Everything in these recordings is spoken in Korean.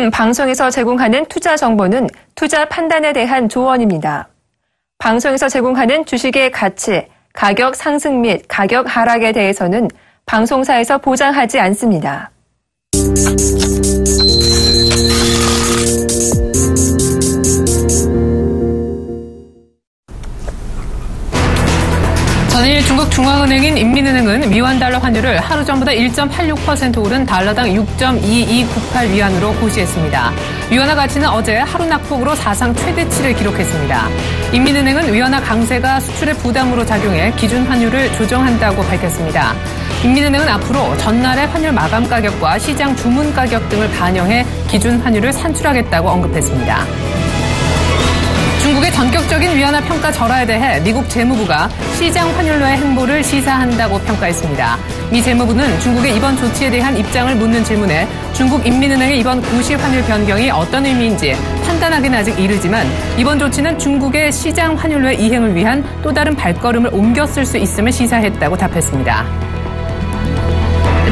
요즘 방송에서 제공하는 투자 정보는 투자 판단에 대한 조언입니다. 방송에서 제공하는 주식의 가치, 가격 상승 및 가격 하락에 대해서는 방송사에서 보장하지 않습니다. 전일 중국 중앙은행인 인민은행은 위안달러 환율을 하루 전보다 1.86% 오른 달러당 6.2298위안으로 고시했습니다. 위안화 가치는 어제 하루 낙폭으로 사상 최대치를 기록했습니다. 인민은행은 위안화 강세가 수출의 부담으로 작용해 기준 환율을 조정한다고 밝혔습니다. 인민은행은 앞으로 전날의 환율 마감 가격과 시장 주문 가격 등을 반영해 기준 환율을 산출하겠다고 언급했습니다. 중국의 전격적인 위안화 평가 절하에 대해 미국 재무부가 시장 환율로의 행보를 시사한다고 평가했습니다. 미 재무부는 중국의 이번 조치에 대한 입장을 묻는 질문에 중국 인민은행의 이번 구시 환율 변경이 어떤 의미인지 판단하기는 아직 이르지만 이번 조치는 중국의 시장 환율로의 이행을 위한 또 다른 발걸음을 옮겼을 수 있음을 시사했다고 답했습니다.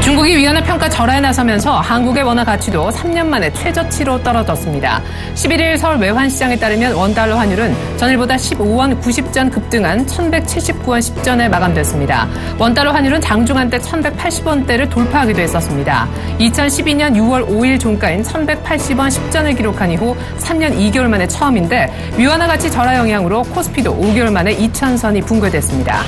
중국이 위안화 평가 절하에 나서면서 한국의 원화 가치도 3년 만에 최저치로 떨어졌습니다. 11일 서울 외환시장에 따르면 원달러 환율은 전일보다 15원 90전 급등한 1179원 10전에 마감됐습니다. 원달러 환율은 장중 한때 1180원대를 돌파하기도 했었습니다. 2012년 6월 5일 종가인 1180원 10전을 기록한 이후 3년 2개월 만에 처음인데 위안화 가치 절하 영향으로 코스피도 5개월 만에 2000선이 붕괴됐습니다.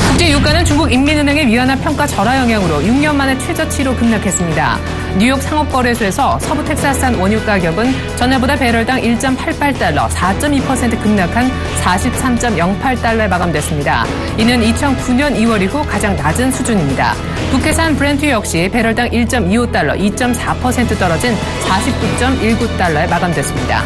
국제 유가는 중국 인민은행의 위안화 평가 절하 영향으로 6년 만에 최저치로 급락했습니다. 뉴욕 상업거래소에서 서부 텍사스산 원유 가격은 전날보다 배럴당 1.88달러, 4.2% 급락한 43.08달러에 마감됐습니다. 이는 2009년 2월 이후 가장 낮은 수준입니다. 북해산 브렌트 역시 배럴당 1.25달러, 2.4% 떨어진 49.19달러에 마감됐습니다.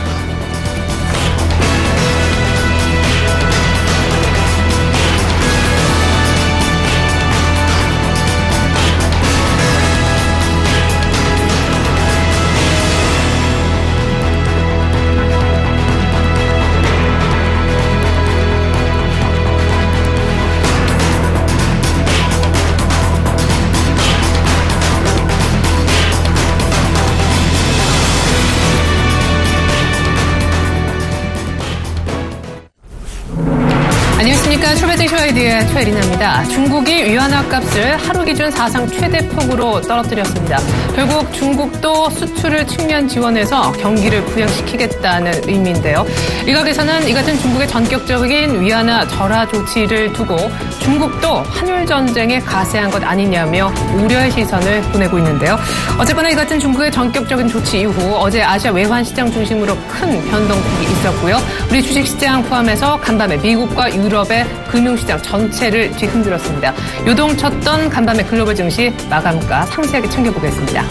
안녕하십니까. 초배팅 쇼아이디의 최리나입니다. 중국이 위안화 값을 하루 기준 사상 최대폭으로 떨어뜨렸습니다. 결국 중국도 수출을 측면 지원해서 경기를 부양시키겠다는 의미인데요. 일각에서는 이 같은 중국의 전격적인 위안화 절하 조치를 두고 중국도 환율 전쟁에 가세한 것 아니냐며 우려의 시선을 보내고 있는데요. 어쨌거나 이 같은 중국의 전격적인 조치 이후 어제 아시아 외환시장 중심으로 큰 변동폭이 있었고요. 우리 주식시장 포함해서 간밤에 미국과 유럽의 금융시장 전체를 뒤흔들었습니다. 요동쳤던 간밤의 글로벌 증시 마감가 상세하게 챙겨보겠습니다.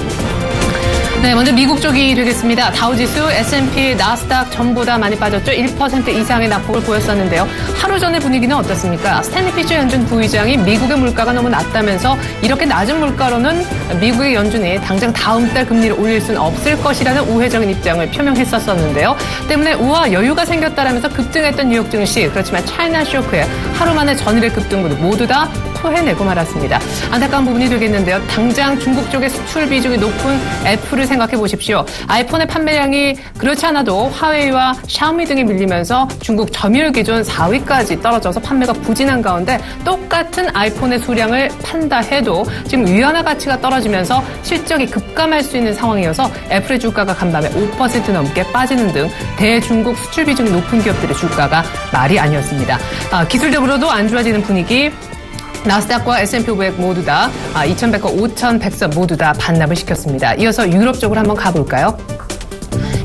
네, 먼저 미국 쪽이 되겠습니다. 다우지수, S&P, 나스닥 전부 다 많이 빠졌죠. 1% 이상의 낙폭을 보였었는데요. 하루 전의 분위기는 어떻습니까? 스탠리 피처 연준 부의장이 미국의 물가가 너무 낮다면서 이렇게 낮은 물가로는 미국의 연준이 당장 다음 달 금리를 올릴 수는 없을 것이라는 우회적인 입장을 표명했었는데요. 때문에 우와 여유가 생겼다라면서 급등했던 뉴욕 증시, 그렇지만 차이나 쇼크에 하루 만에 전일의 급등으로 모두 다 토해내고 말았습니다. 안타까운 부분이 되겠는데요. 당장 중국 쪽의 수출 비중이 높은 애플을 생각해 보십시오. 아이폰의 판매량이 그렇지 않아도 화웨이와 샤오미 등이 밀리면서 중국 점유율 기준 4위까지 떨어져서 판매가 부진한 가운데 똑같은 아이폰의 수량을 판다 해도 지금 위안화 가치가 떨어지면서 실적이 급감할 수 있는 상황이어서 애플의 주가가 간밤에 5% 넘게 빠지는 등 대중국 수출 비중이 높은 기업들의 주가가 말이 아니었습니다. 기술적으로도 안 좋아지는 분위기. 나스닥과 S&P 500 모두 다 2100과 5100선 모두 다 반납을 시켰습니다. 이어서 유럽 쪽으로 한번 가볼까요?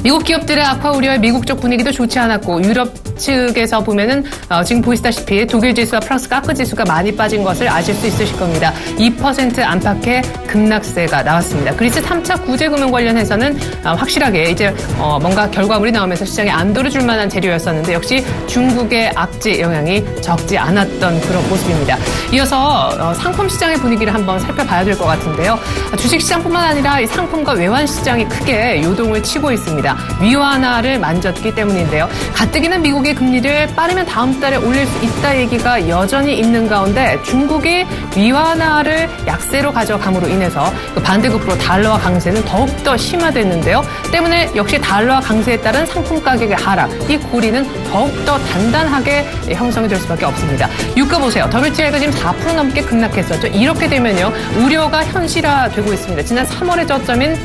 미국 기업들의 악화 우려에 미국 쪽 분위기도 좋지 않았고 유럽 측에서 보면은 지금 보시다시피 독일 지수와 프랑스 까크 지수가 많이 빠진 것을 아실 수 있으실 겁니다. 2% 안팎의 급락세가 나왔습니다. 그리스 3차 구제금융 관련해서는 확실하게 이제 뭔가 결과물이 나오면서 시장에 안도를 줄 만한 재료였었는데 역시 중국의 악재 영향이 적지 않았던 그런 모습입니다. 이어서 상품 시장의 분위기를 한번 살펴봐야 될 것 같은데요. 주식 시장뿐만 아니라 이 상품과 외환 시장이 크게 요동을 치고 있습니다. 위안화를 만졌기 때문인데요. 가뜩이나 미국이 미국의 금리를 빠르면 다음 달에 올릴 수 있다 얘기가 여전히 있는 가운데 중국이 위안화를 약세로 가져감으로 인해서 반대급부로 달러화 강세는 더욱더 심화됐는데요. 때문에 역시 달러화 강세에 따른 상품 가격의 하락, 이 고리는 더욱더 단단하게 형성이 될 수밖에 없습니다. 유가 보세요. WTI가 지금 4% 넘게 급락했었죠. 이렇게 되면요, 우려가 현실화되고 있습니다. 지난 3월의 저점인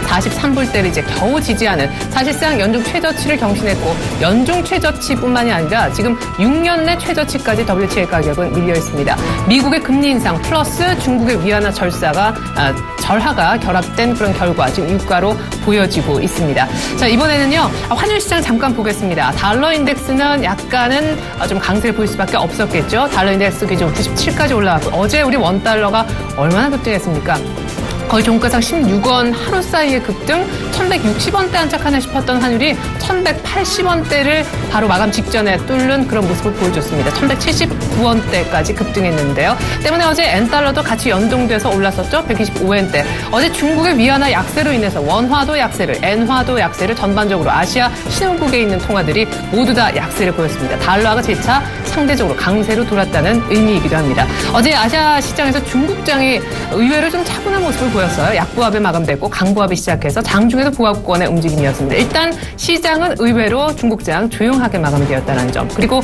43불대를 이제 겨우 지지하는, 사실상 연중 최저치를 경신했고 연중 최저치뿐만이 아니라 지금 6년 내 최저치까지 WTI 가격은 밀려 있습니다. 미국의 금리 인상 플러스 중국의 위안화 절하가 결합된 그런 결과 지금 유가로 보여지고 있습니다. 자, 이번에는요, 환율 시장 잠깐 보겠습니다. 달러 인덱스는 약간은 좀 강세를 보일 수밖에 없었겠죠. 달러 인덱스 기준 97까지 올라왔고, 어제 우리 원달러가 얼마나 급등했습니까? 거의 종가상 16원 하루 사이에 급등, 1160원대 안착하나 싶었던 환율이 1180원대를 바로 마감 직전에 뚫는 그런 모습을 보여줬습니다. 1179원대까지 급등했는데요. 때문에 어제 N달러도 같이 연동돼서 올랐었죠. 125엔대. 어제 중국의 위안화 약세로 인해서 원화도 약세를, N화도 약세를, 전반적으로 아시아 신흥국에 있는 통화들이 모두 다 약세를 보였습니다. 달러가 재차 상대적으로 강세로 돌았다는 의미이기도 합니다. 어제 아시아 시장에서 중국장이 의외로 좀 차분한 모습을 보였어요. 약보합에 마감됐고 강보합이 시작해서 장중에도 보합권의 움직임이었습니다. 일단 시장은 의외로 중국장 조용하게 마감이 되었다는 점. 그리고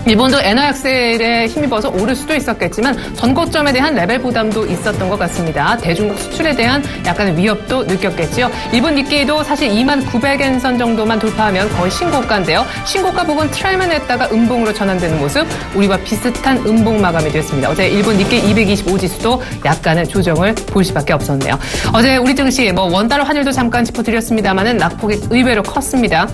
일본도 엔화 약세에 힘입어서 오를 수도 있었겠지만 전고점에 대한 레벨 부담도 있었던 것 같습니다. 대중국 수출에 대한 약간의 위협도 느꼈겠지요. 일본 니케이도 사실 29,900엔 선 정도만 돌파하면 거의 신고가인데요. 신고가 부분 트라이만 했다가 음봉으로 전환되는 모습, 우리와 비슷한 음봉 마감이 됐습니다. 어제 일본 니케이 225 지수도 약간의 조정을 볼 수밖에 없었네요. 어제 우리 증시 원달러 환율도 잠깐 짚어드렸습니다만은 낙폭이 의외로 컸습니다.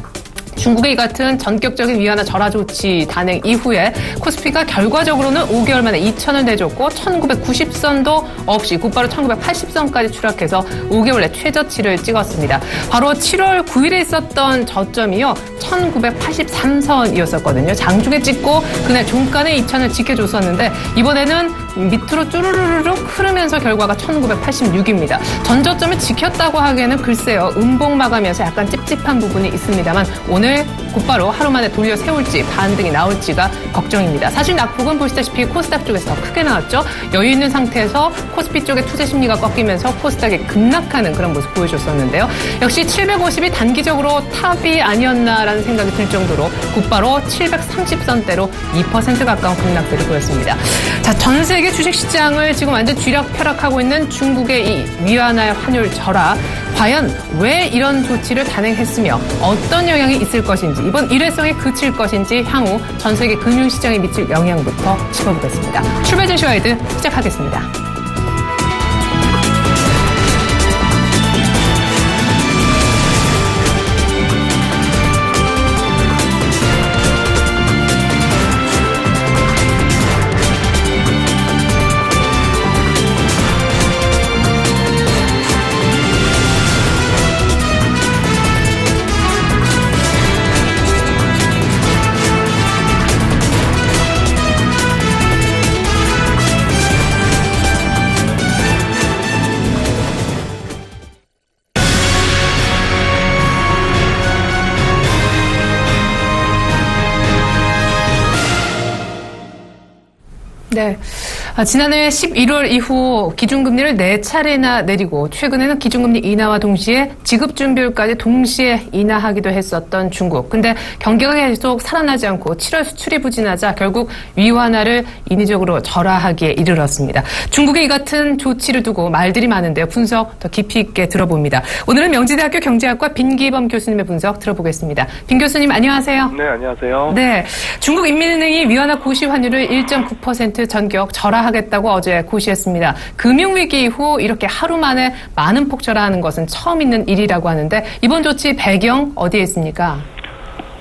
중국의 이 같은 전격적인 위안화 절하 조치 단행 이후에 코스피가 결과적으로는 5개월 만에 2,000을 내줬고 1990선도 없이 곧바로 1980선까지 추락해서 5개월 내 최저치를 찍었습니다. 바로 7월 9일에 있었던 저점이요, 1983선이었었거든요. 장중에 찍고 그날 종가는 2,000을 지켜줬었는데 이번에는 밑으로 쭈루루룩 흐르면서 결과가 1986입니다. 전 저점을 지켰다고 하기에는 글쎄요, 음봉 마감이어서 약간 찝찝한 부분이 있습니다만 오늘 곧바로 하루 만에 돌려 세울지 반등이 나올지가 걱정입니다. 사실 낙폭은 보시다시피 코스닥 쪽에서 더 크게 나왔죠. 여유 있는 상태에서 코스피 쪽의 투자 심리가 꺾이면서 코스닥이 급락하는 그런 모습 보여줬었는데요. 역시 750이 단기적으로 탑이 아니었나라는 생각이 들 정도로 곧바로 730선대로 2% 가까운 급락세를 보였습니다. 자, 전 세계 주식시장을 지금 완전 쥐락펴락하고 있는 중국의 이 위안화의 환율 절하, 과연 왜 이런 조치를 단행했으며 어떤 영향이 있을 것인지, 이번 일회성에 그칠 것인지 향후 전 세계 금융시장에 미칠 영향부터 짚어보겠습니다. 출발 제시와이드 시작하겠습니다. 네. 지난해 11월 이후 기준금리를 4차례나 내리고 최근에는 기준금리 인하와 동시에 지급준비율까지 동시에 인하하기도 했었던 중국. 근데 경기가 계속 살아나지 않고 7월 수출이 부진하자 결국 위안화를 인위적으로 절하하기에 이르렀습니다. 중국의 이 같은 조치를 두고 말들이 많은데요. 분석 더 깊이 있게 들어봅니다. 오늘은 명지대학교 경제학과 빈기범 교수님의 분석 들어보겠습니다. 빈 교수님 안녕하세요. 네, 안녕하세요. 네, 중국인민은행이 위안화 고시 환율을 1.9% 전격 절하하겠다고 어제 고시했습니다. 금융위기 이후 이렇게 하루 만에 많은 폭 절하하는 것은 처음 있는 일이라고 하는데 이번 조치 배경 어디에 있습니까?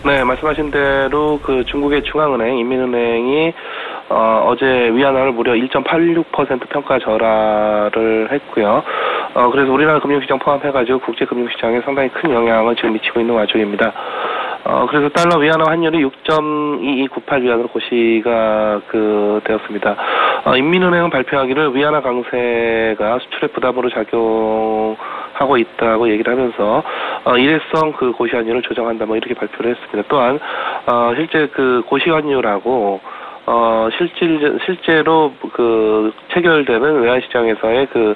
네, 말씀하신 대로 그 중국의 중앙은행, 인민은행이 어제 위안화를 무려 1.86% 평가 절하를 했고요. 그래서 우리나라 금융시장 포함해가지고 국제금융시장에 상당히 큰 영향을 지금 미치고 있는 와중입니다. 그래서 달러 위안화 환율이 6.2298 위안으로 고시가 되었습니다. 인민은행은 발표하기를 위안화 강세가 수출의 부담으로 작용하고 있다고 얘기를 하면서 일회성 고시 환율을 조정한다 이렇게 발표를 했습니다. 또한 실제 그 고시환율하고 실제로 그 체결되는 외환시장에서의 그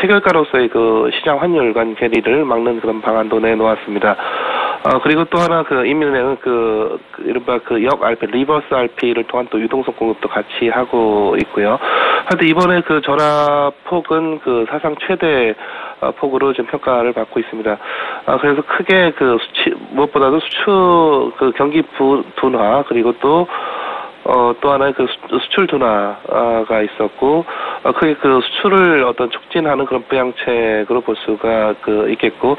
체결가로서의 그 시장 환율 간 괴리를 막는 그런 방안도 내놓았습니다. 그리고 또 하나 그 인민은행은 이른바 역 RP, 리버스 RP를 통한 또 유동성 공급도 같이 하고 있고요. 하여튼 이번에 그 절하폭은 그 사상 최대 폭으로 지금 평가를 받고 있습니다. 그래서 크게 무엇보다도 그 경기 둔화, 그리고 또 하나의 그 수출 둔화가 있었고, 크게 그 수출을 촉진하는 그런 부양책으로 볼 수가 있겠고,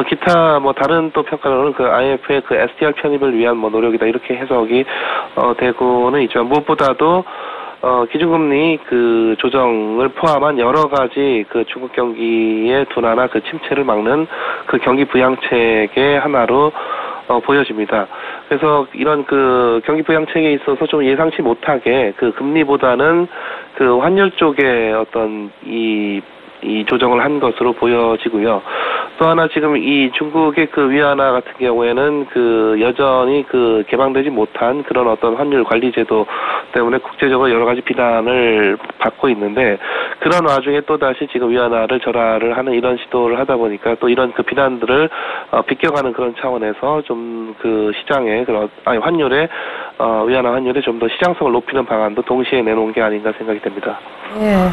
기타 다른 또 평가로는 그 IMF의 그 SDR 편입을 위한 노력이다, 이렇게 해석이 되고는 있지만, 무엇보다도 기준금리 그 조정을 포함한 여러 가지 그 중국 경기의 둔화나 그 침체를 막는 그 경기 부양책의 하나로 보여집니다. 그래서 이런 그 경기 부양책에 있어서 좀 예상치 못하게 그 금리보다는 그 환율 쪽에 이 조정을 한 것으로 보여지고요. 또 하나 지금 이 중국의 그 위안화 같은 경우에는 그 여전히 그 개방되지 못한 그런 환율 관리 제도 때문에 국제적으로 여러 가지 비난을 받고 있는데, 그런 와중에 또 다시 지금 위안화를 절하를 하는 이런 시도를 하다 보니까 또 이런 그 비난들을 비껴가는 그런 차원에서 좀 그 시장의 환율의 위안화 환율의 좀 더 시장성을 높이는 방안도 동시에 내놓은 게 아닌가 생각이 됩니다. 예,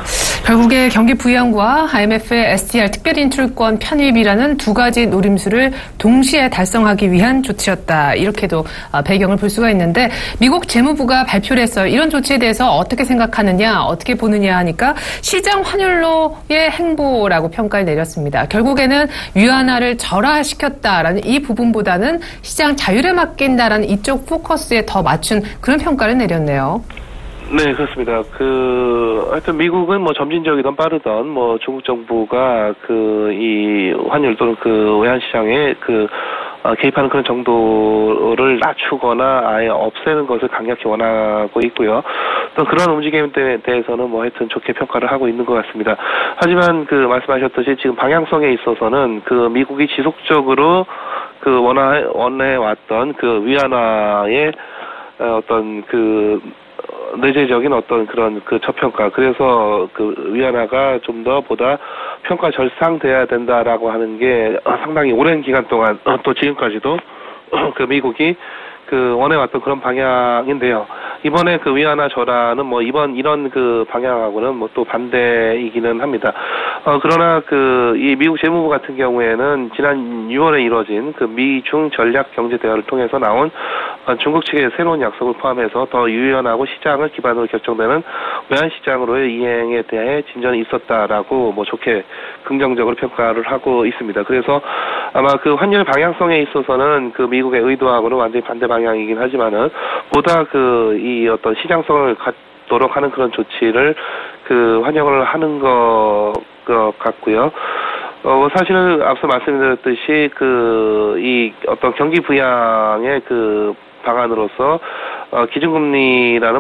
결국에 경기 부양과 IMF의 SDR 특별인출권 편입이라는 두 가지 노림수를 동시에 달성하기 위한 조치였다, 이렇게도 배경을 볼 수가 있는데, 미국 재무부가 발표를 했어요. 이런 조치에 대해서 어떻게 생각하느냐, 어떻게 보느냐 하니까 시장 환율로의 행보라고 평가를 내렸습니다. 결국에는 위안화를 절하시켰다라는 이 부분보다는 시장 자율에 맡긴다라는 이쪽 포커스에 더 맞춘 그런 평가를 내렸네요. 네, 그렇습니다. 하여튼 미국은 점진적이든 빠르든 중국 정부가 이 환율 또는 그 외환시장에 개입하는 그런 정도를 낮추거나 아예 없애는 것을 강력히 원하고 있고요. 또 그런 움직임에 대해서는 하여튼 좋게 평가를 하고 있는 것 같습니다. 하지만 말씀하셨듯이 지금 방향성에 있어서는 미국이 지속적으로 원해왔던 위안화의 내재적인 그런 저평가, 그래서 위안화가 좀 더 보다 평가 절상돼야 된다라고 하는 게 상당히 오랜 기간 동안 또 지금까지도 미국이 원해왔던 그런 방향인데요. 이번에 위안화 절하는 이런 방향하고는 또 반대이기는 합니다. 그러나 이 미국 재무부 같은 경우에는 지난 6월에 이뤄진 미중 전략 경제 대화를 통해서 나온 중국 측의 새로운 약속을 포함해서 더 유연하고 시장을 기반으로 결정되는 외환 시장으로의 이행에 대해 진전이 있었다라고 좋게 긍정적으로 평가를 하고 있습니다. 그래서 아마 환율 방향성에 있어서는 미국의 의도하고는 완전히 반대 방향이긴 하지만은 보다 이 시장성을 갖도록 하는 그런 조치를 환영을 하는 것 같고요. 사실은 앞서 말씀드렸듯이 이 경기 부양의 방안으로서 기준금리나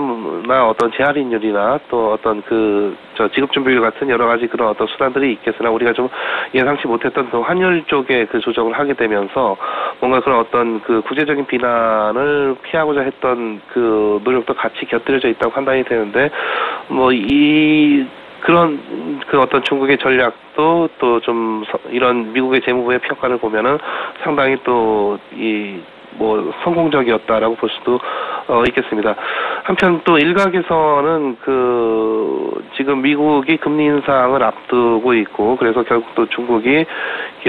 재할인율이나 또 지급준비율 같은 여러 가지 그런 수단들이 있겠으나, 우리가 좀 예상치 못했던 환율 쪽에 조정을 하게 되면서 뭔가 그런 구체적인 비난을 피하고자 했던 노력도 같이 곁들여져 있다고 판단이 되는데, 그런 중국의 전략도 또 좀 이런 미국의 재무부의 평가를 보면은 상당히 또 성공적이었다라고 볼 수도 있겠습니다. 한편 또 일각에서는 지금 미국이 금리 인상을 앞두고 있고, 그래서 결국 또 중국이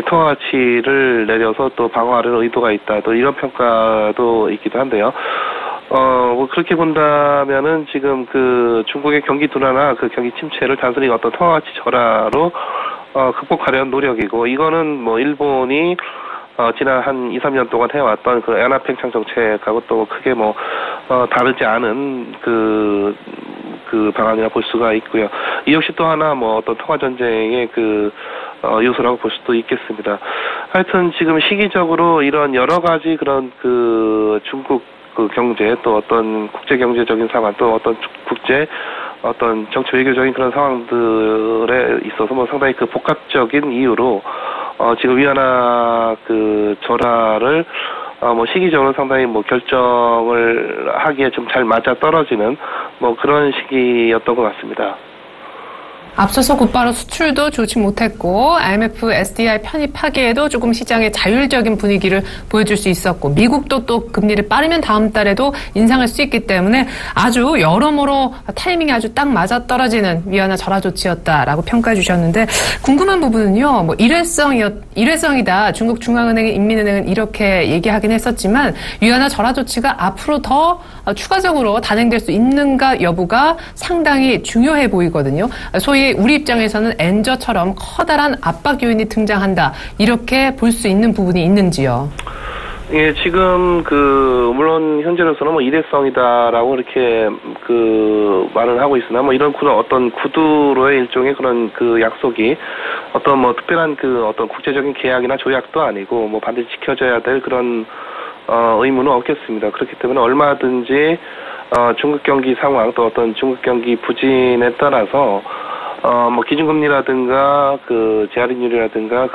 통화 가치를 내려서 또 방어하려는 의도가 있다, 또 이런 평가도 있기도 한데요. 그렇게 본다면은 지금 중국의 경기 둔화나 경기 침체를 단순히 통화 가치 절하로 극복하려는 노력이고, 이거는 일본이 지난 한 2, 3년 동안 해왔던 엔화 팽창 정책하고 또 크게 다르지 않은 방안이라 볼 수가 있고요. 이 역시 또 하나 통화 전쟁의 요소라고 볼 수도 있겠습니다. 하여튼 지금 시기적으로 이런 여러 가지 그런 중국 경제, 또 국제 경제적인 상황, 또 국제 정치 외교적인 그런 상황들에 있어서 상당히 복합적인 이유로 지금 위안화 절하를 뭐 시기적으로 상당히 뭐 결정을 하기에 좀 잘 맞아 떨어지는 뭐 그런 시기였던 것 같습니다. 앞서서 곧바로 수출도 좋지 못했고 IMF, SDI 편입하기에도 조금 시장의 자율적인 분위기를 보여줄 수 있었고 미국도 또 금리를 빠르면 다음 달에도 인상할 수 있기 때문에 아주 여러모로 타이밍이 아주 딱 맞아떨어지는 위안화 절하 조치였다라고 평가해 주셨는데 궁금한 부분은요. 뭐 일회성이다. 중국 중앙은행, 인민은행은 이렇게 얘기하긴 했었지만 위안화 절하 조치가 앞으로 더 추가적으로 단행될 수 있는가 여부가 상당히 중요해 보이거든요. 소위 우리 입장에서는 엔저처럼 커다란 압박 요인이 등장한다. 이렇게 볼 수 있는 부분이 있는지요? 예, 지금 물론 현재로서는 뭐 일회성이다라고 이렇게 말을 하고 있으나 뭐 이런 어떤 구두로의 일종의 그런 약속이 어떤 뭐 특별한 어떤 국제적인 계약이나 조약도 아니고 뭐 반드시 지켜져야 될 그런 의무는 없겠습니다. 그렇기 때문에 얼마든지 중국 경기 상황 또 어떤 중국 경기 부진에 따라서 뭐 기준금리라든가 재할인율이라든가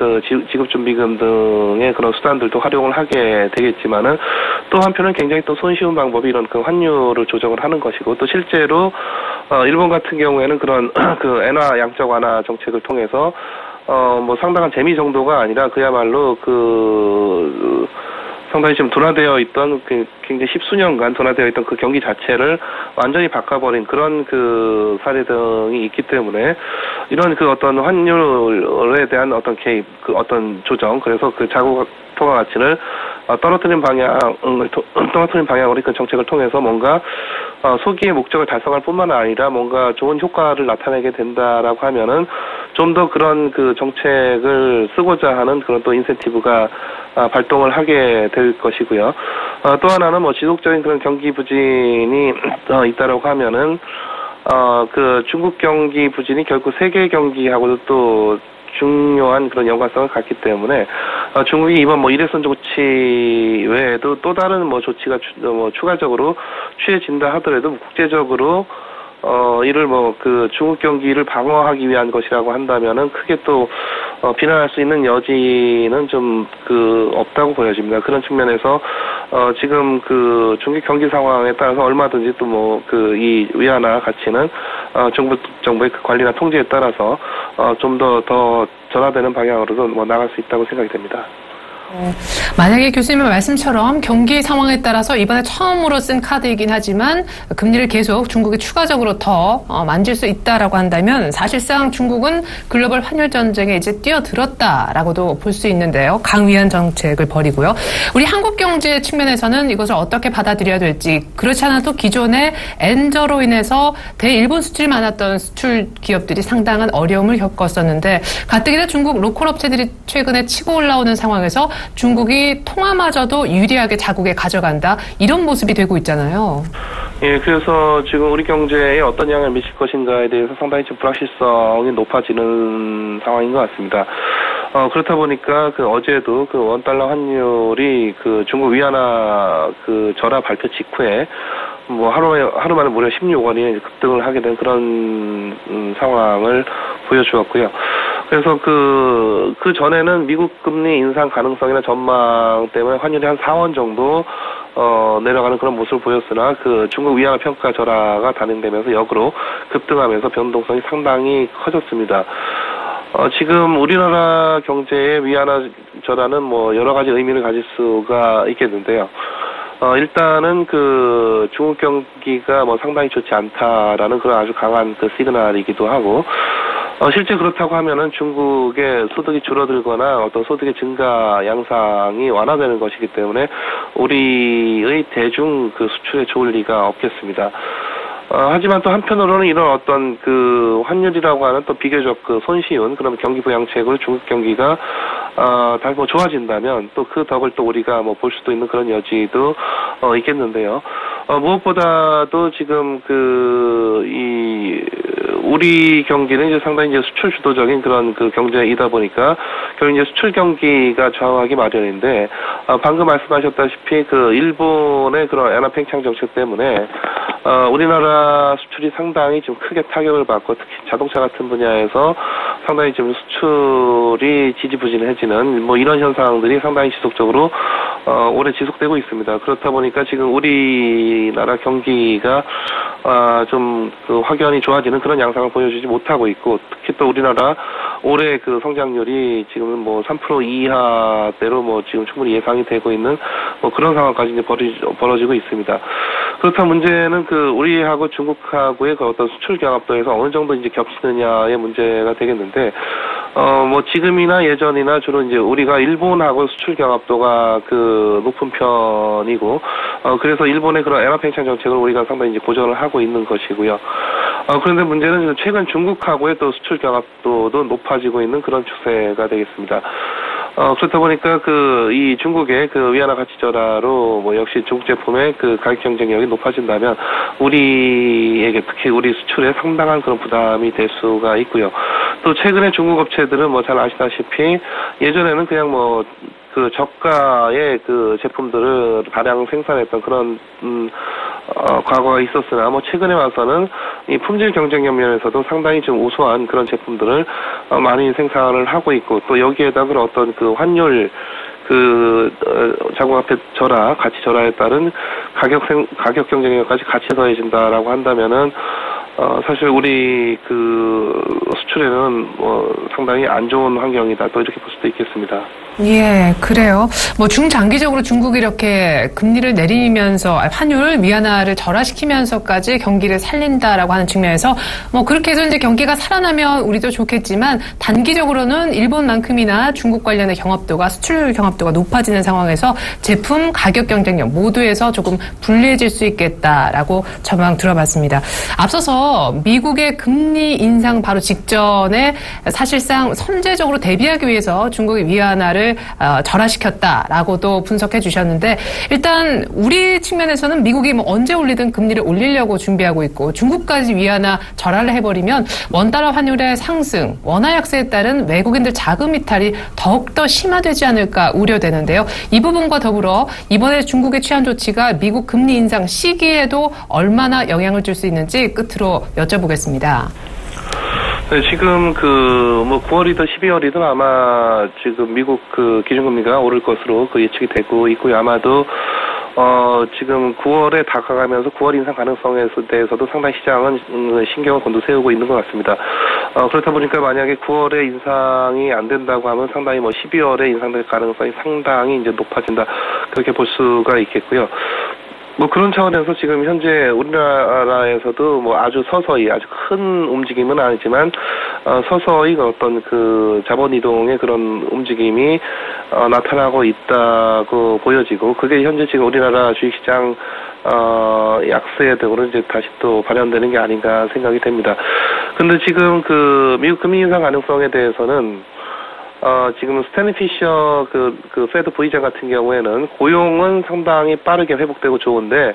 지급준비금 등의 그런 수단들도 활용을 하게 되겠지만은 또 한편은 굉장히 또 손쉬운 방법이 이런 환율을 조정을 하는 것이고 또 실제로 일본 같은 경우에는 그런 엔화 양적 완화 정책을 통해서 뭐 상당한 재미 정도가 아니라 그야말로 상당히 지금 둔화되어 있던 굉장히 십수년간 둔화되어 있던 경기 자체를 완전히 바꿔버린 그런 사례 등이 있기 때문에 이런 어떤 환율에 대한 어떤 개입, 어떤 조정, 그래서 자국 통화 가치를 떨어뜨리는 방향으로 그 정책을 통해서 뭔가 소기의 목적을 달성할 뿐만 아니라 뭔가 좋은 효과를 나타내게 된다라고 하면은 좀 더 그런 정책을 쓰고자 하는 그런 또 인센티브가 발동을 하게 될 것이고요. 또 하나는 뭐 지속적인 그런 경기 부진이 있다라고 하면은 중국 경기 부진이 결국 세계 경기하고도 또 중요한 그런 연관성을 갖기 때문에 중국이 이번 뭐 일회성 조치 외에도 또 다른 뭐 조치가 추가적으로 취해진다 하더라도 국제적으로 이를 중국 경기를 방어하기 위한 것이라고 한다면은 크게 또 비난할 수 있는 여지는 좀 없다고 보여집니다. 그런 측면에서 지금 중국 경기 상황에 따라서 얼마든지 또 이 위안화 가치는 중국 정부의 관리나 통제에 따라서 좀 더 전환되는 방향으로도 나갈 수 있다고 생각이 됩니다. 만약에 교수님의 말씀처럼 경기 상황에 따라서 이번에 처음으로 쓴 카드이긴 하지만 금리를 계속 중국이 추가적으로 더 만질 수 있다라고 한다면 사실상 중국은 글로벌 환율 전쟁에 이제 뛰어들었다라고도 볼 수 있는데요. 강위안 정책을 벌이고요. 우리 한국 경제 측면에서는 이것을 어떻게 받아들여야 될지 그렇지 않아도 기존의 엔저로 인해서 대일본 수출이 많았던 수출 기업들이 상당한 어려움을 겪었었는데 가뜩이나 중국 로컬 업체들이 최근에 치고 올라오는 상황에서 중국이 통화마저도 유리하게 자국에 가져간다. 이런 모습이 되고 있잖아요. 예, 그래서 지금 우리 경제에 어떤 영향을 미칠 것인가에 대해서 상당히 좀 불확실성이 높아지는 상황인 것 같습니다. 그렇다 보니까 어제도 원달러 환율이 중국 위안화 절하 발표 직후에 뭐 하루 만에 무려 16원이 급등을 하게 된 그런 상황을 보여주었고요. 그래서 그 전에는 미국 금리 인상 가능성이나 전망 때문에 환율이 한 4원 정도 내려가는 그런 모습을 보였으나 중국 위안화 평가 절하가 단행되면서 역으로 급등하면서 변동성이 상당히 커졌습니다. 지금 우리나라 경제의 위안화 절하는 뭐 여러 가지 의미를 가질 수가 있겠는데요. 일단은 중국 경기가 상당히 좋지 않다라는 그런 아주 강한 시그널이기도 하고, 실제 그렇다고 하면은 중국의 소득이 줄어들거나 어떤 소득의 증가 양상이 완화되는 것이기 때문에 우리의 대중 수출에 좋을 리가 없겠습니다. 하지만 또 한편으로는 이런 어떤 환율이라고 하는 또 비교적 손쉬운 그런 경기 부양책을 중국 경기가 다시 좋아진다면 또 그 덕을 또 우리가 볼 수도 있는 그런 여지도 있겠는데요. 무엇보다도 지금 우리 경기는 이제 상당히 이제 수출 주도적인 그런 경제이다 보니까 결국 이제 수출 경기가 좌우하기 마련인데, 방금 말씀하셨다시피 일본의 그런 엔화 팽창 정책 때문에 우리나라 수출이 상당히 좀 크게 타격을 받고 특히 자동차 같은 분야에서 상당히 좀 수출이 지지부진해지는 이런 현상들이 상당히 지속적으로 올해 지속되고 있습니다. 그렇다 보니까 지금 우리나라 경기가 좀 그 확연히 좋아지는 그런 양상을 보여주지 못하고 있고, 특히 또 우리나라 올해 그 성장률이 지금은 뭐 3% 이하대로 뭐 지금 충분히 예상이 되고 있는 뭐 그런 상황까지 이제 벌어지고 있습니다. 그렇다 문제는 그 우리하고 중국하고의 그 어떤 수출 경합도에서 어느 정도 이제 겹치느냐의 문제가 되겠는데, 뭐 지금이나 예전이나 주로 이제 우리가 일본하고 수출 경합도가 그 높은 편이고, 그래서 일본의 그런 엔화 팽창 정책을 우리가 상당히 이제 고전을 하고 있는 것이고요. 그런데 문제는 최근 중국하고의 또 수출 경합도도 높아지고 있는 그런 추세가 되겠습니다. 그렇다 보니까 이 중국의 그 위안화 가치 절하로 뭐 역시 중국 제품의 그 가격 경쟁력이 높아진다면 우리에게 특히 우리 수출에 상당한 그런 부담이 될 수가 있고요. 또 최근에 중국 업체들은 뭐 잘 아시다시피 예전에는 그냥 뭐 그 저가의 그 제품들을 다량 생산했던 그런 과거가 있었으나 뭐 최근에 와서는 이 품질 경쟁력 면에서도 상당히 좀 우수한 그런 제품들을 많이 생산을 하고 있고, 또 여기에다 그런 어떤 그 환율 자국화폐 절하, 가치 절하에 따른 가격 경쟁력까지 같이 더해진다라고 한다면은 사실 우리 그 수출에는 뭐 상당히 안 좋은 환경이다, 또 이렇게 볼 수도 있겠습니다. 예, 그래요. 뭐 중장기적으로 중국이 이렇게 금리를 내리면서 환율 위안화를 절하시키면서까지 경기를 살린다라고 하는 측면에서 뭐 그렇게 해서 이제 경기가 살아나면 우리도 좋겠지만, 단기적으로는 일본만큼이나 중국 관련의 경합도가, 수출 경합도가 높아지는 상황에서 제품 가격 경쟁력 모두에서 조금 불리해질 수 있겠다라고 전망 들어봤습니다. 앞서서 미국의 금리 인상 바로 직전에 사실상 선제적으로 대비하기 위해서 중국의 위안화를 절하시켰다라고도 분석해 주셨는데, 일단 우리 측면에서는 미국이 뭐 언제 올리든 금리를 올리려고 준비하고 있고, 중국까지 위안화 절하를 해버리면 원달러 환율의 상승, 원화 약세에 따른 외국인들 자금 이탈이 더욱더 심화되지 않을까 우려되는데요. 이 부분과 더불어 이번에 중국의 취한 조치가 미국 금리 인상 시기에도 얼마나 영향을 줄 수 있는지 끝으로 여쭤보겠습니다. 네, 지금 뭐 9월이든 12월이든 아마 지금 미국 그 기준금리가 오를 것으로 예측이 되고 있고요. 아마도 지금 9월에 다가가면서 9월 인상 가능성에 대해서도 상당히 시장은 신경을 곤두세우고 있는 것 같습니다. 그렇다 보니까 만약에 9월에 인상이 안 된다고 하면 상당히 뭐 12월에 인상될 가능성이 상당히 이제 높아진다, 그렇게 볼 수가 있겠고요. 뭐 그런 차원에서 지금 현재 우리나라에서도 뭐 아주 서서히, 아주 큰 움직임은 아니지만 서서히 어떤 그 자본 이동의 그런 움직임이 나타나고 있다고 보여지고, 그게 현재 지금 우리나라 주식시장 약세 등으로 이제 다시 또 발현되는 게 아닌가 생각이 됩니다. 근데 지금 그 미국 금리 인상 가능성에 대해서는 지금 스탠리 피셔 그 페드 부의장 같은 경우에는 고용은 상당히 빠르게 회복되고 좋은데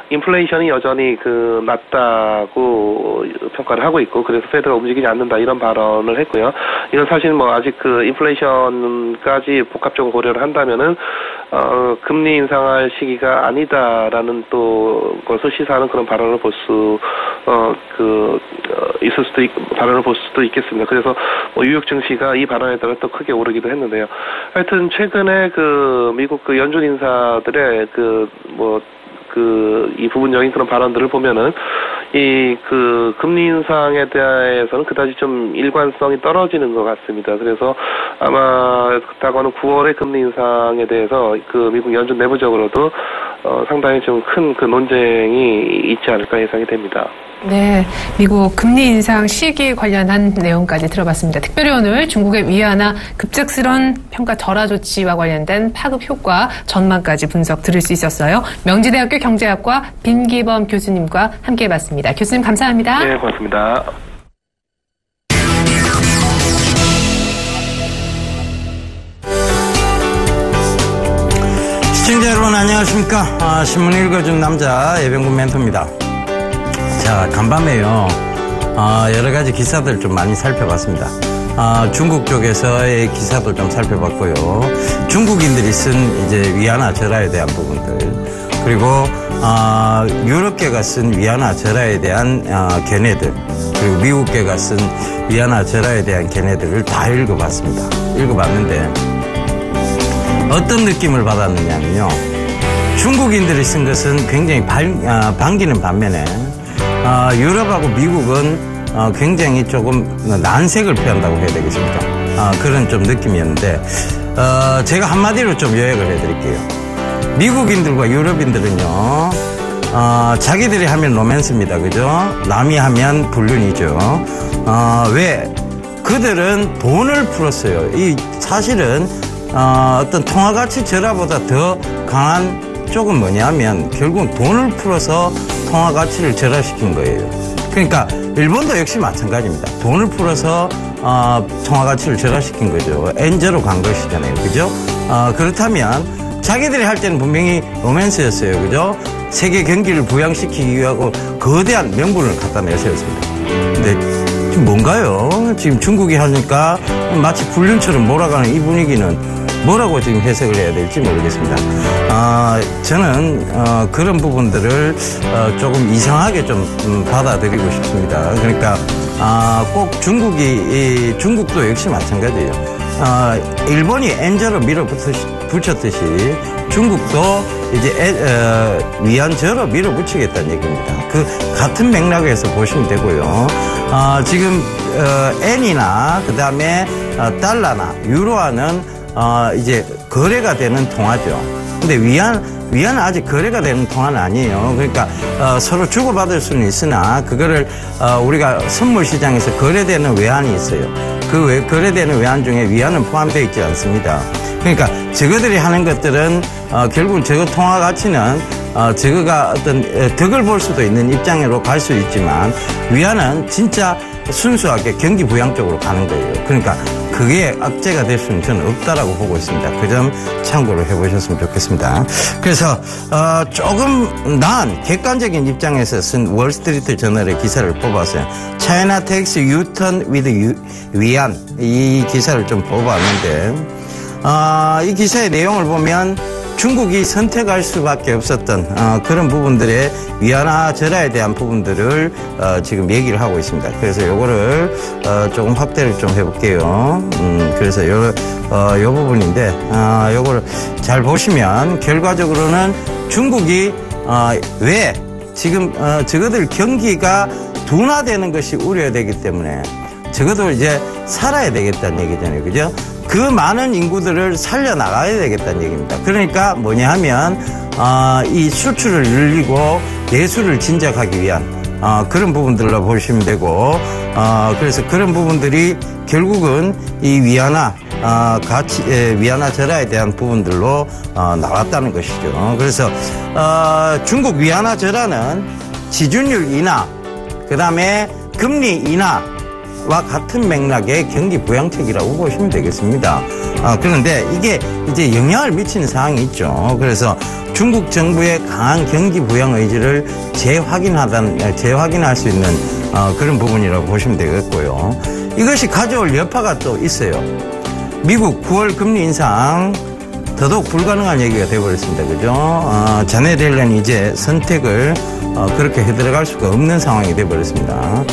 인플레이션이 여전히 낮다고 평가를 하고 있고, 그래서 페드가 움직이지 않는다, 이런 발언을 했고요. 이건 사실 뭐 아직 인플레이션까지 복합적으로 고려를 한다면은 금리 인상할 시기가 아니다라는 또 것을 시사하는 그런 발언을 볼 수 발언을 볼 수도 있겠습니다. 그래서 뭐 뉴욕 증시가 이 발언에 따라 또 크게 오르기도 했는데요. 하여튼 최근에 미국 연준 인사들의 이 부분적인 그런 발언들을 보면은 금리 인상에 대해서는 그다지 좀 일관성이 떨어지는 것 같습니다. 그래서 아마 다가오는 9월의 금리 인상에 대해서 미국 연준 내부적으로도 상당히 좀 큰 논쟁이 있지 않을까 예상이 됩니다. 네, 미국 금리 인상 시기 관련한 내용까지 들어봤습니다. 특별히 오늘 중국의 위안화 급작스런 평가 절하 조치와 관련된 파급 효과 전망까지 분석 들을 수 있었어요. 명지대학교 경제학과 빈기범 교수님과 함께해봤습니다. 교수님 감사합니다. 네, 고맙습니다. 시청자 여러분 안녕하십니까. 신문 읽어준 남자 예병군 멘토입니다. 자, 간밤에요. 여러 가지 기사들 좀 많이 살펴봤습니다. 중국 쪽에서의 기사도 좀 살펴봤고요. 중국인들이 쓴 이제 위안화 절하에 대한 부분들, 그리고 유럽계가 쓴 위안화 절하에 대한 견해들, 그리고 미국계가 쓴 위안화 절하에 대한 견해들을 다 읽어봤습니다. 읽어봤는데 어떤 느낌을 받았느냐면요. 중국인들이 쓴 것은 굉장히 반기는 반면에 유럽하고 미국은 굉장히 조금 난색을 표한다고 해야 되겠습니까? 그런 좀 느낌이었는데 제가 한마디로 좀 요약을 해드릴게요. 미국인들과 유럽인들은요 자기들이 하면 로맨스입니다. 그죠? 남이 하면 불륜이죠. 왜? 그들은 돈을 풀었어요. 사실은 어떤 통화가치 절하보다 더 강한 쪽은 뭐냐면 결국은 돈을 풀어서 통화가치를 절하시킨 거예요. 그러니까 일본도 역시 마찬가지입니다. 돈을 풀어서 통화가치를 절하시킨 거죠. 엔저로 간 것이잖아요. 그죠? 그렇다면 자기들이 할 때는 분명히 로맨스였어요. 그죠? 세계 경기를 부양시키기 위하고 거대한 명분을 갖다 내세웠습니다. 근데 지금 뭔가요? 지금 중국이 하니까 마치 불륜처럼 몰아가는 이 분위기는 뭐라고 지금 해석을 해야 될지 모르겠습니다. 저는 그런 부분들을 조금 이상하게 좀 받아들이고 싶습니다. 그러니까 꼭 중국도 역시 마찬가지예요. 일본이 엔저로 밀어붙였듯이 중국도 이제 위안저로 밀어붙이겠다는 얘기입니다. 그 같은 맥락에서 보시면 되고요. 지금 엔이나 그 다음에 달러나 유로화는 이제 거래가 되는 통화죠. 근데 위안은 아직 거래가 되는 통화는 아니에요. 그러니까 서로 주고받을 수는 있으나 그거를 우리가 선물 시장에서 거래되는 외환이 있어요. 그 거래되는 외환 중에 위안은 포함되어 있지 않습니다. 그러니까 저거들이 하는 것들은 결국은 저거 통화 가치는 저거가 어떤 덕을 볼 수도 있는 입장으로 갈 수 있지만 위안은 진짜 순수하게 경기 부양 쪽으로 가는 거예요. 그러니까 그게 악재가 될 수는 저는 없다라고 보고 있습니다. 그 점 참고를 해보셨으면 좋겠습니다. 그래서 조금 나은 객관적인 입장에서 쓴 월스트리트 저널의 기사를 뽑았어요. China takes U-turn with 위안, 이 기사를 좀 뽑았는데 이 기사의 내용을 보면 중국이 선택할 수밖에 없었던 그런 부분들의 위안화 절하에 대한 부분들을 지금 얘기를 하고 있습니다. 그래서 요거를 조금 확대를 좀 해볼게요. 그래서 요 부분인데 요거를 잘 보시면 결과적으로는 중국이 왜 지금 저거들 경기가 둔화되는 것이 우려되기 때문에 적어도 이제 살아야 되겠다는 얘기잖아요. 그죠? 그 많은 인구들을 살려나가야 되겠다는 얘기입니다. 그러니까 뭐냐 하면 이 수출을 늘리고 내수를 진작하기 위한 그런 부분들로 보시면 되고 그래서 그런 부분들이 결국은 이 위안화 위안화 절하에 대한 부분들로 나왔다는 것이죠. 그래서 중국 위안화 절하는 지준율 인하, 그 다음에 금리 인하와 같은 맥락의 경기 부양책이라고 보시면 되겠습니다. 그런데 이게 이제 영향을 미치는 사항이 있죠. 그래서 중국 정부의 강한 경기 부양 의지를 재확인할 수 있는 그런 부분이라고 보시면 되겠고요. 이것이 가져올 여파가 또 있어요. 미국 9월 금리 인상 더더욱 불가능한 얘기가 되어버렸습니다. 그죠? 자넷 옐런이 이제 선택을 그렇게 해들어갈 수가 없는 상황이 되어버렸습니다.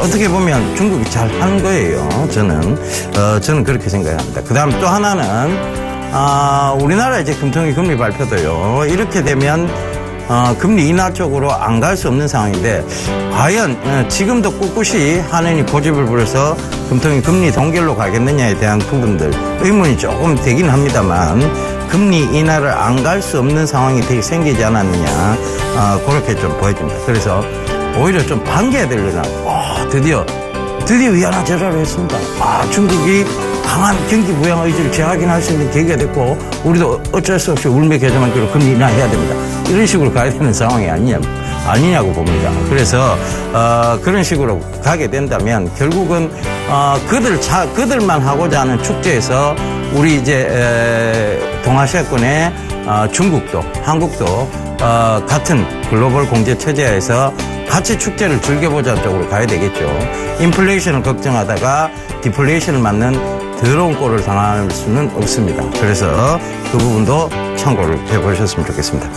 어떻게 보면 중국이 잘 하는 거예요. 저는 그렇게 생각합니다. 그 다음 또 하나는, 우리나라 이제 금통위 금리 발표도요. 이렇게 되면, 금리 인하 쪽으로 안 갈 수 없는 상황인데, 과연, 지금도 꿋꿋이 한은이 고집을 부려서 금통위 금리 동결로 가겠느냐에 대한 부분들, 의문이 조금 되긴 합니다만, 금리 인하를 안 갈 수 없는 상황이 되게 생기지 않았느냐, 그렇게 좀 보여집니다. 그래서, 오히려 좀 반겨야 되려나. 드디어 위안화 절하를 했습니다. 중국이 강한 경기 부양 의지를 재확인할 수 있는 계기가 됐고, 우리도 어쩔 수 없이 울며 겨자먹기로 금리 인하해야 됩니다. 이런 식으로 가야 되는 상황이 아니냐고 봅니다. 그래서 그런 식으로 가게 된다면 결국은 그들만 하고자 하는 축제에서 우리 이제 동아시아권의 중국도, 한국도 같은 글로벌 공제 체제에서 같이 축제를 즐겨보자 쪽으로 가야 되겠죠. 인플레이션을 걱정하다가 디플레이션을 맞는 더러운 꼴을 당할 수는 없습니다. 그래서 그 부분도 참고를 해보셨으면 좋겠습니다.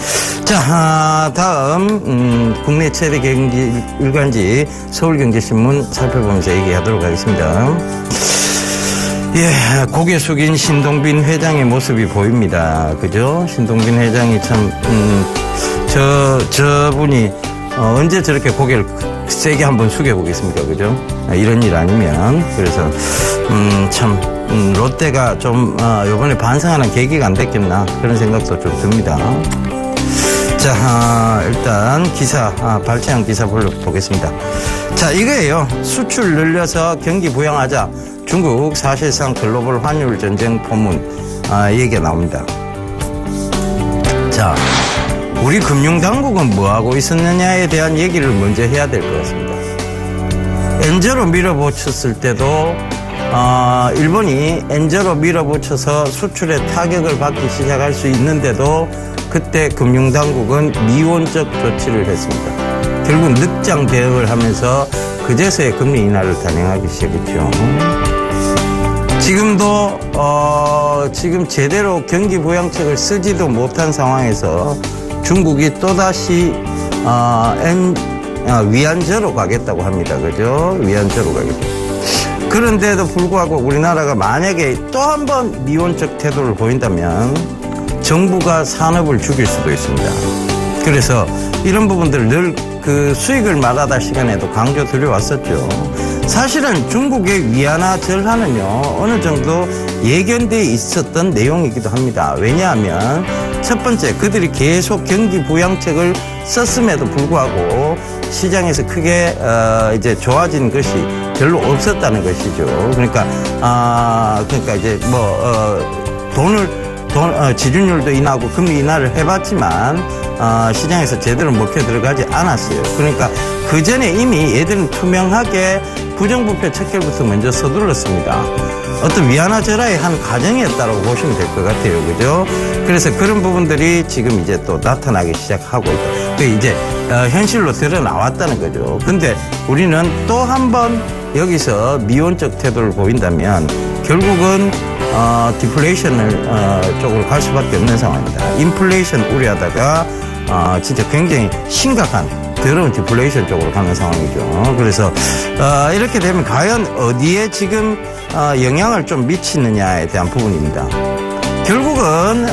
자, 다음 국내 최대 경제 일간지 서울경제신문 살펴보면서 얘기하도록 하겠습니다. 예, 고개 숙인 신동빈 회장의 모습이 보입니다. 그죠? 신동빈 회장이 참, 저분이, 언제 저렇게 고개를 세게 한번 숙여보겠습니까? 그죠? 이런 일 아니면. 그래서, 참, 롯데가 좀, 요번에 반성하는 계기가 안 됐겠나. 그런 생각도 좀 듭니다. 자, 일단 기사, 발췌한 기사 보겠습니다. 자, 이거예요. 수출 늘려서 경기 부양하자. 중국 사실상 글로벌 환율 전쟁 포문, 얘기가 나옵니다. 자, 우리 금융당국은 뭐하고 있었느냐에 대한 얘기를 먼저 해야 될 것 같습니다. 엔저로 밀어붙였을 때도, 일본이 엔저로 밀어붙여서 수출에 타격을 받기 시작할 수 있는데도 그때 금융당국은 미온적 조치를 했습니다. 결국 늑장 대응을 하면서 그제서야 금리 인하를 단행하기 시작했죠. 지금도 지금 제대로 경기 부양책을 쓰지도 못한 상황에서 중국이 또다시 위안저로 가겠다고 합니다. 그죠? 위안저로 가겠다. 그런데도 불구하고 우리나라가 만약에 또 한 번 미온적 태도를 보인다면 정부가 산업을 죽일 수도 있습니다. 그래서 이런 부분들을 늘 그 수익을 말하다 시간에도 강조 드려왔었죠. 사실은 중국의 위안화 절하는요, 어느 정도 예견돼 있었던 내용이기도 합니다. 왜냐하면 첫 번째, 그들이 계속 경기 부양책을 썼음에도 불구하고 시장에서 크게 이제 좋아진 것이 별로 없었다는 것이죠. 그러니까 이제 지준율도 인하고 금리 인하를 해봤지만 시장에서 제대로 먹혀 들어가지 않았어요. 그러니까 그 전에 이미 얘들은 투명하게 부정부패 척결부터 먼저 서둘렀습니다. 어떤 위안화 절하의 한 과정이었다고 보시면 될 것 같아요. 그죠? 그래서 그런 부분들이 지금 이제 또 나타나기 시작하고 있다. 그 이제 현실로 드러나왔다는 거죠. 근데 우리는 또 한 번 여기서 미온적 태도를 보인다면 결국은 디플레이션을 쪽으로 갈 수밖에 없는 상황입니다. 인플레이션 우려하다가 진짜 굉장히 심각한 더러운 디플레이션 쪽으로 가는 상황이죠. 그래서 이렇게 되면 과연 어디에 지금 영향을 좀 미치느냐에 대한 부분입니다. 결국은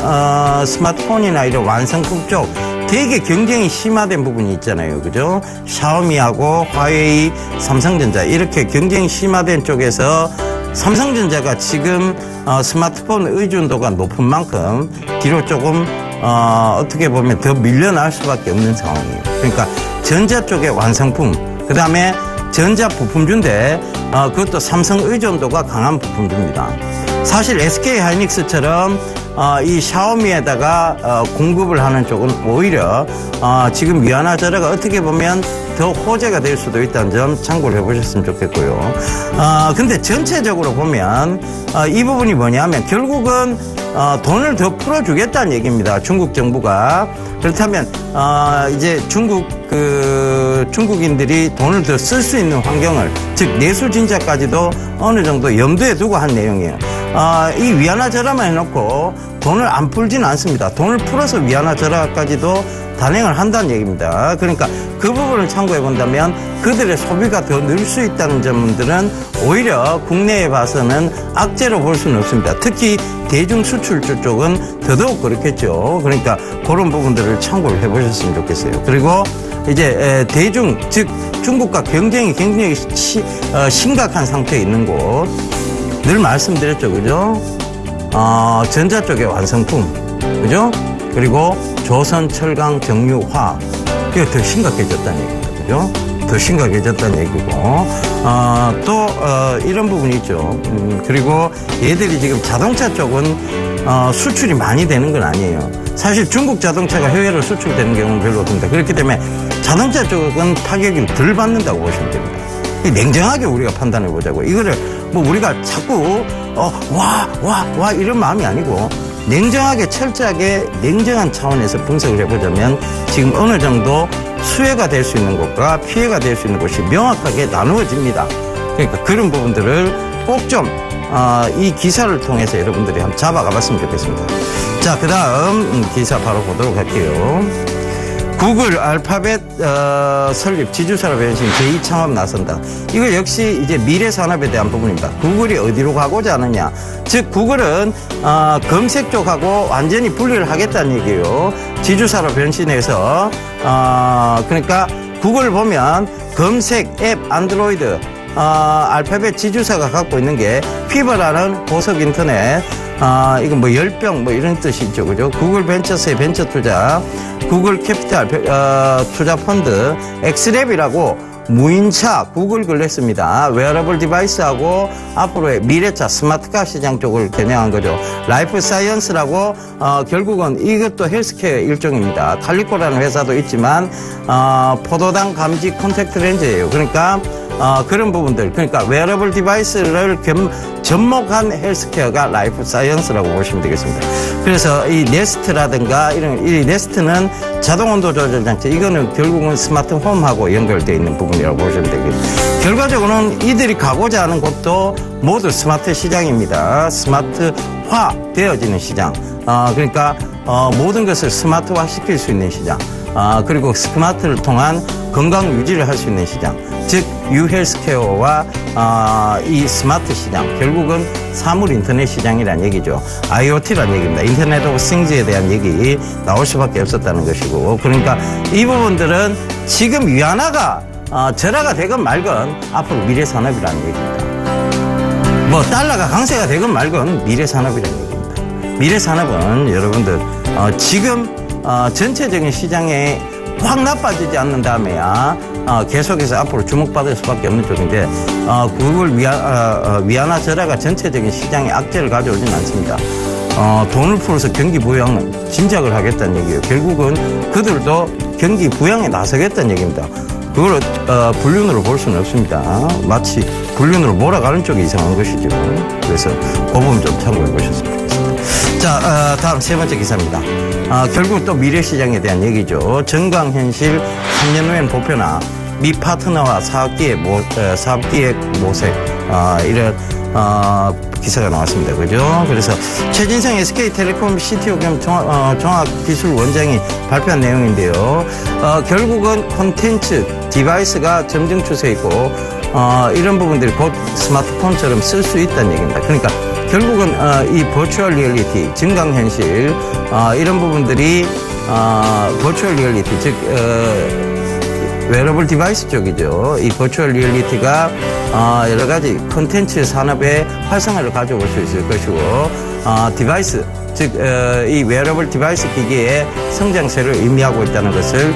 스마트폰이나 이런 완성품 쪽 되게 경쟁이 심화된 부분이 있잖아요. 그죠? 샤오미하고 화웨이, 삼성전자 이렇게 경쟁이 심화된 쪽에서 삼성전자가 지금 스마트폰 의존도가 높은 만큼 뒤로 조금 어떻게 보면 더 밀려날 수밖에 없는 상황이에요. 그러니까 전자 쪽의 완성품, 그 다음에 전자 부품주인데 그것도 삼성 의존도가 강한 부품주입니다. 사실 SK 하이닉스처럼 이 샤오미에다가 공급을 하는 쪽은 오히려 지금 위안화 절하가 어떻게 보면 더 호재가 될 수도 있다는 점 참고를 해보셨으면 좋겠고요. 근데 전체적으로 보면 이 부분이 뭐냐면 결국은 돈을 더 풀어주겠다는 얘기입니다. 중국 정부가. 그렇다면 이제 중국인들이 돈을 더 쓸 수 있는 환경을, 즉 내수 진짜까지도 어느 정도 염두에 두고 한 내용이에요. 이 위안화 절하만 해놓고 돈을 안 풀지는 않습니다. 돈을 풀어서 위안화 절하까지도 단행을 한다는 얘기입니다. 그러니까 그 부분을 참고해 본다면 그들의 소비가 더 늘 수 있다는 점들은 오히려 국내에 봐서는 악재로 볼 수는 없습니다. 특히 대중 수출주 쪽은 더더욱 그렇겠죠. 그러니까 그런 부분들을 참고를 해보셨으면 좋겠어요. 그리고 이제 대중, 즉 중국과 경쟁이 굉장히 심각한 상태에 있는 곳, 늘 말씀드렸죠. 그죠? 전자 쪽의 완성품, 그죠? 그리고 조선, 철강, 정유, 화학, 이거 더 심각해졌다는 얘기입니다. 그죠? 더 심각해졌다는 얘기고, 또, 이런 부분이 있죠. 그리고 얘들이 지금 자동차 쪽은, 수출이 많이 되는 건 아니에요. 사실 중국 자동차가 해외로 수출되는 경우는 별로 없습니다. 그렇기 때문에 자동차 쪽은 타격을 덜 받는다고 보시면 됩니다. 냉정하게 우리가 판단해 보자고. 이거를 뭐 우리가 자꾸, 와, 이런 마음이 아니고, 냉정하게 철저하게 냉정한 차원에서 분석을 해보자면 지금 어느 정도 수혜가 될 수 있는 것과 피해가 될 수 있는 것이 명확하게 나누어집니다. 그러니까 그런 부분들을 꼭 좀 이 기사를 통해서 여러분들이 한번 잡아가 봤으면 좋겠습니다. 자, 그 다음 기사 바로 보도록 할게요. 구글 알파벳 설립 지주산업 변신 제2창업 나선다. 이거 역시 이제 미래 산업에 대한 부분입니다. 구글이 어디로 가고자 하느냐. 즉 구글은 검색 쪽하고 완전히 분리를 하겠다는 얘기예요. 지주산업 변신해서 그러니까 구글 보면 검색 앱 안드로이드 알파벳 지주사가 갖고 있는 게 피버라는 보석 인터넷 이건 뭐 열병 뭐 이런 뜻이죠. 그죠? 구글 벤처스의 벤처 투자, 구글 캐피탈 투자 펀드, 엑스랩이라고 무인차 구글 글래스입니다. 웨어러블 디바이스하고 앞으로의 미래차 스마트카 시장 쪽을 겨냥한 거죠. 라이프 사이언스라고 결국은 이것도 헬스케어 일종입니다. 칼리코라는 회사도 있지만 포도당 감지 콘택트 렌즈예요. 그러니까 그런 부분들, 그러니까 웨어러블 디바이스를 접목한 헬스케어가 라이프 사이언스라고 보시면 되겠습니다. 그래서 이 네스트라든가 이 네스트는 자동 온도 조절 장치, 이거는 결국은 스마트 홈하고 연결되어 있는 부분이라고 보시면 되겠습니다. 결과적으로는 이들이 가고자 하는 곳도 모두 스마트 시장입니다. 스마트화 되어지는 시장. 그러니까 모든 것을 스마트화 시킬 수 있는 시장. 그리고 스마트를 통한 건강 유지를 할 수 있는 시장. 즉 유헬스케어와 이 스마트 시장, 결국은 사물 인터넷 시장이라는 얘기죠. IoT라는 얘기입니다. 인터넷 오브 싱즈에 대한 얘기 나올 수밖에 없었다는 것이고, 그러니까 이 부분들은 지금 위안화가 절하가 되건 말건 앞으로 미래 산업이라는 얘기입니다. 뭐 달러가 강세가 되건 말건 미래 산업이라는 얘기입니다. 미래 산업은 여러분들 지금 전체적인 시장에 확 나빠지지 않는 다음에야 계속해서 앞으로 주목받을 수밖에 없는 쪽인데 구글 위안화 절하가 전체적인 시장에 악재를 가져오지는 않습니다. 돈을 풀어서 경기 부양은 진작을 하겠다는 얘기예요. 결국은 그들도 경기 부양에 나서겠다는 얘기입니다. 그걸 불륜으로 볼 수는 없습니다. 마치 불륜으로 몰아가는 쪽이 이상한 것이죠. 그래서 그 부분 좀 참고해 보셨으면 좋겠습니다. 자, 다음 세 번째 기사입니다. 결국 또 미래시장에 대한 얘기죠. 정강현실 3년 후엔 보편화, 미 파트너와 사업기획 모색, 이런 기사가 나왔습니다. 그죠? 그래서 최진성 SK텔레콤 CTO 겸 종합기술원장이 발표한 내용인데요. 결국은 콘텐츠 디바이스가 점증 추세에 있고 이런 부분들이 곧 스마트폰처럼 쓸 수 있다는 얘기입니다. 그러니까 결국은 이 버추얼 리얼리티, 증강현실 이런 부분들이 버추얼 리얼리티, 즉 웨어러블 디바이스 쪽이죠. 이 버추얼 리얼리티가 여러 가지 콘텐츠 산업의 활성화를 가져올 수 있을 것이고 디바이스, 즉 이 웨어러블 디바이스 기기의 성장세를 의미하고 있다는 것을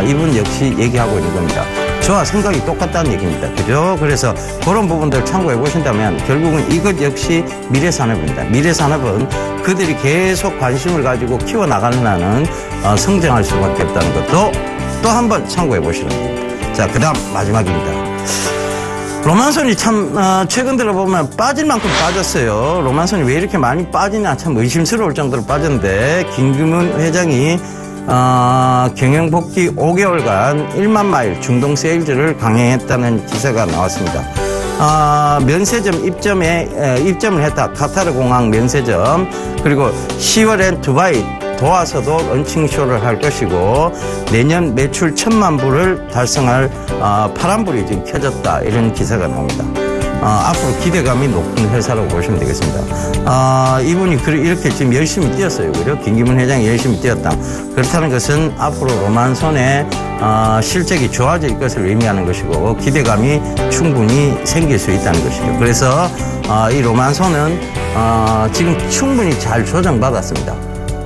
이분 역시 얘기하고 있는 겁니다. 저와 생각이 똑같다는 얘기입니다. 그죠? 그래서 그런 부분들 참고해 보신다면 결국은 이것 역시 미래 산업입니다. 미래 산업은 그들이 계속 관심을 가지고 키워나가는 한은 성장할 수밖에 없다는 것도 또 한 번 참고해 보시는 겁니다. 자, 그 다음 마지막입니다. 로만손이 참 최근 들어보면 빠질 만큼 빠졌어요. 로만손이 왜 이렇게 많이 빠지냐 참 의심스러울 정도로 빠졌는데 김금은 회장이 경영 복귀 5개월간 1만 마일 중동 세일즈를 강행했다는 기사가 나왔습니다. 면세점 입점을 했다. 카타르 공항 면세점, 그리고 10월엔 두바이 도하서도 런칭쇼를 할 것이고 내년 매출 1,000만 불을 달성할 파란불이 지금 켜졌다, 이런 기사가 나옵니다. 앞으로 기대감이 높은 회사라고 보시면 되겠습니다. 이분이 이렇게 지금 열심히 뛰었어요. 그죠? 김기문 회장이 열심히 뛰었다. 그렇다는 것은 앞으로 로만손의 실적이 좋아질 것을 의미하는 것이고 기대감이 충분히 생길 수 있다는 것이죠. 그래서 이 로만손은 지금 충분히 잘 조정받았습니다.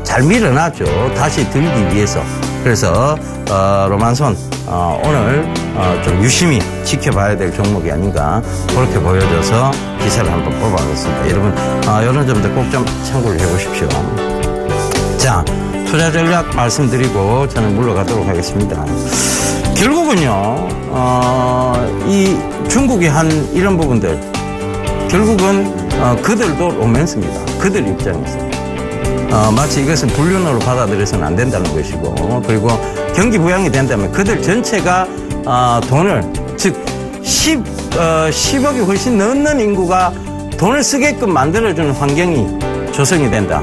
잘 밀어놨죠. 다시 들기 위해서. 그래서 로만손 오늘 좀 유심히 지켜봐야 될 종목이 아닌가, 그렇게 보여져서 기사를 한번 뽑아봤습니다. 여러분 이런 점들 꼭 좀 참고를 해보십시오. 자, 투자 전략 말씀드리고 저는 물러가도록 하겠습니다. 결국은요 이 중국이 한 이런 부분들 결국은 그들도 로맨스입니다. 그들 입장에서 마치 이것은 불륜으로 받아들여서는 안 된다는 것이고, 그리고 경기 부양이 된다면 그들 전체가 돈을, 즉 10억이 훨씬 넘는 인구가 돈을 쓰게끔 만들어주는 환경이 조성이 된다.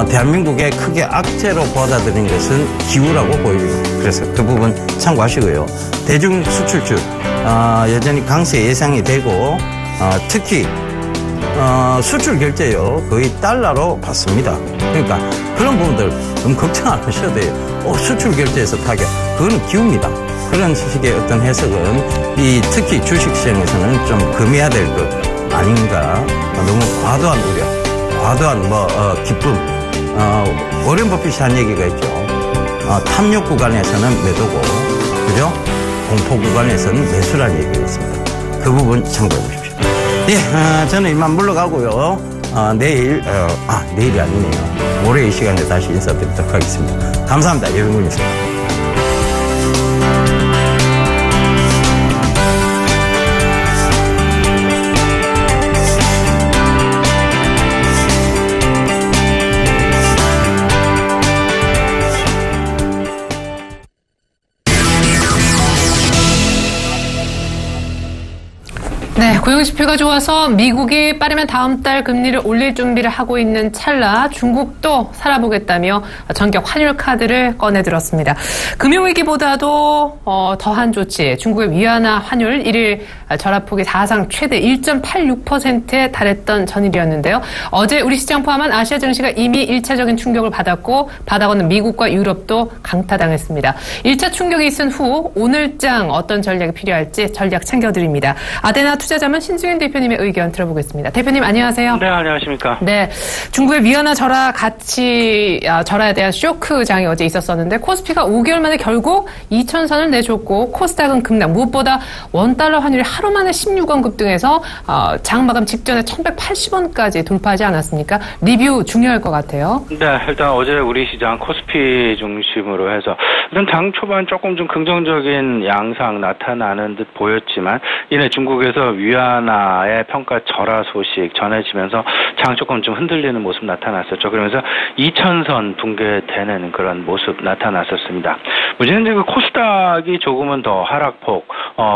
대한민국의 크게 악재로 받아들인 것은 기후라고 보입니다. 그래서 그 부분 참고하시고요. 대중 수출주 여전히 강세 예상이 되고 특히 수출 결제요 거의 달러로 받습니다. 그러니까 그런 부분들 너무 걱정 안 하셔도 돼요. 수출 결제에서 타격 그거는 기후입니다. 그런 식의 어떤 해석은 특히 주식시장에서는 좀 금해야 될 것 아닌가. 너무 과도한 우려, 과도한 기쁨. 워렌 버핏이 한 얘기가 있죠. 탐욕 구간에서는 매도고, 그죠? 공포 구간에서는 매수라는 얘기가 있습니다. 그 부분 참고해 보십시오. 예, 저는 이만 물러가고요. 내일이 아니네요. 모레 이 시간에 다시 인사드리도록 하겠습니다. 감사합니다. 예병군이었습니다. 네, 고용지표가 좋아서 미국이 빠르면 다음 달 금리를 올릴 준비를 하고 있는 찰나 중국도 살아보겠다며 전격 환율 카드를 꺼내들었습니다. 금융위기보다도 더한 조치, 중국의 위안화 환율 1일 절하폭이 사상 최대 1.86%에 달했던 전일이었는데요. 어제 우리 시장 포함한 아시아 증시가 이미 1차적인 충격을 받았고 바다건너 미국과 유럽도 강타당했습니다. 1차 충격이 있은 후 오늘장 어떤 전략이 필요할지 전략 챙겨드립니다. 아데나 투자자문 신승윤 대표님의 의견 들어보겠습니다. 대표님 안녕하세요. 네, 안녕하십니까. 네, 중국의 위안화 절하 가치 절하에 대한 쇼크장이 어제 있었었는데 코스피가 5개월 만에 결국 2,000선을 내줬고 코스닥은 급락. 무엇보다 원달러 환율이 하루 만에 16원 급등해서 장 마감 직전에 1,180원까지 돌파하지 않았습니까? 리뷰 중요할 것 같아요. 네, 일단 어제 우리 시장 코스피 중심으로 해서 일단 장 초반 조금 좀 긍정적인 양상 나타나는 듯 보였지만 이내 중국에서 위안화의 평가 절하 소식 전해지면서 장 조금 좀 흔들리는 모습 나타났었죠. 그러면서 2,000선 붕괴되는 그런 모습 나타났었습니다. 문제는 이제 그 코스닥이 조금은 더 하락폭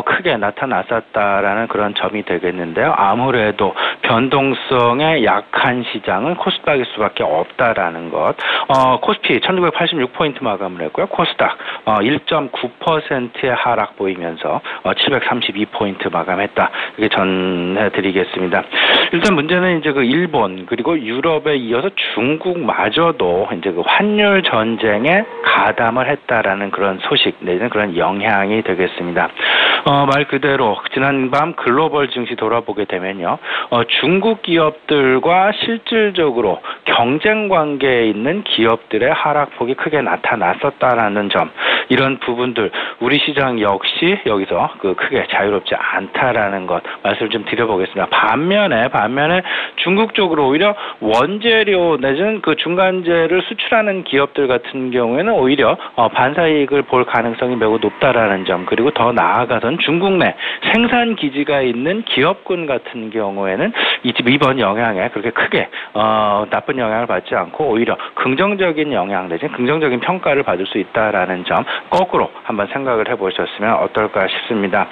크게 나타났었다라는 그런 점이 되겠는데요. 아무래도 변동성에 약한 시장은 코스닥일 수밖에 없다라는 것. 코스피 1,986포인트 마감을 했고요. 코스닥 1.9%의 하락 보이면서 732포인트 마감했다. 이렇게 전해드리겠습니다. 일단 문제는 이제 그 일본 그리고 유럽에 이어서 중국마저도 이제 그 환율 전쟁에 가담을 했다라는 그런 소식 내지는 그런 영향이 되겠습니다. 말 그대로 지난밤 글로벌 증시 돌아보게 되면요. 중국 기업들과 실질적으로 경쟁 관계에 있는 기업들의 하락폭이 크게 나타났었다라는 점. 이런 부분들 우리 시장 역시 여기서 크게 자유롭지 않다라는 것 말씀을 좀 드려보겠습니다. 반면에 중국 쪽으로 오히려 원재료 내지는 그 중간재를 수출하는 기업들 같은 경우에는 오히려 반사이익을 볼 가능성이 매우 높다라는 점. 그리고 더 나아가서는 중국 내 생산 기지가 있는 기업군 같은 경우에는 이번 영향에 그렇게 크게 나쁜 영향을 받지 않고 오히려 긍정적인 영향 내지는 긍정적인 평가를 받을 수 있다라는 점 거꾸로 한번 생각을 해보셨으면 어떨까 싶습니다.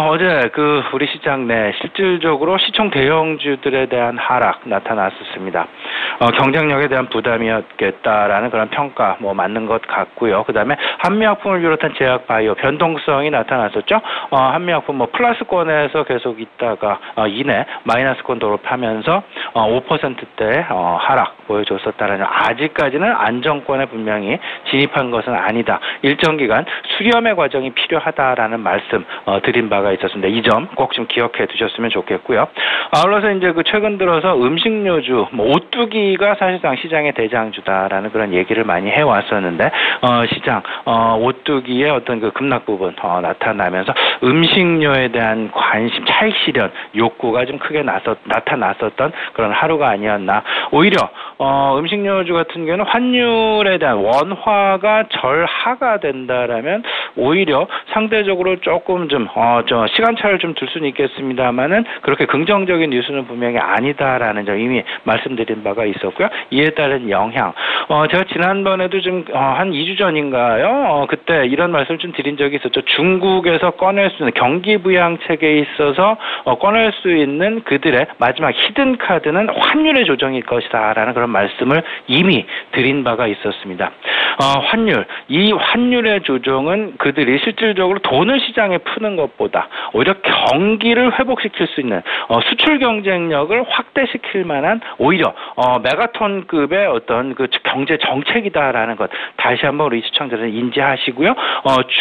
어제 우리 시장 내 실질적으로 시총 대형주들에 대한 하락 나타났었습니다. 경쟁력에 대한 부담이었겠다라는 그런 평가 맞는 것 같고요. 그다음에 한미약품을 비롯한 제약 바이오 변동성이 나타났었죠. 한미약품 플러스권에서 계속 있다가 이내 마이너스권 돌파하면서 5%대 하락 보여줬었다라는 아직까지는 안정권에 분명히 진입한 것은 아니다. 일정 기간 수렴의 과정이 필요하다라는 말씀 드린 바가 있었습니다. 이 점 꼭 좀 기억해 두셨으면 좋겠고요. 아울러서 이제 최근 들어서 음식료주, 오뚜기가 사실상 시장의 대장주다라는 그런 얘기를 많이 해왔었는데 시장 오뚜기의 어떤 급락 부분 나타나면서 음식료에 대한 관심, 차익 실현 욕구가 좀 크게 나타났었던 그런 하루가 아니었나. 오히려 음식료주 같은 경우는 환율에 대한 원화가 절하가 된다라면 오히려 상대적으로 조금 좀 시간차를 좀 둘 수는 있겠습니다만은 그렇게 긍정적인 뉴스는 분명히 아니다라는 점 이미 말씀드린 바가 있었고요. 이에 따른 영향. 제가 지난번에도 좀 한 2주 전인가요? 그때 이런 말씀을 좀 드린 적이 있었죠. 중국에서 꺼낼 수 있는 경기 부양책에 있어서 꺼낼 수 있는 그들의 마지막 히든 카드는 환율의 조정일 것이다라는 그런 말씀을 이미 드린 바가 있었습니다. 이 환율의 조정은 그들이 실질적으로 돈을 시장에 푸는 것보다 오히려 경기를 회복시킬 수 있는 수출 경쟁력을 확대시킬 만한 오히려 메가톤급의 어떤 그 경제 정책이다라는 것 다시 한번 우리 시청자들은 인지하시고요.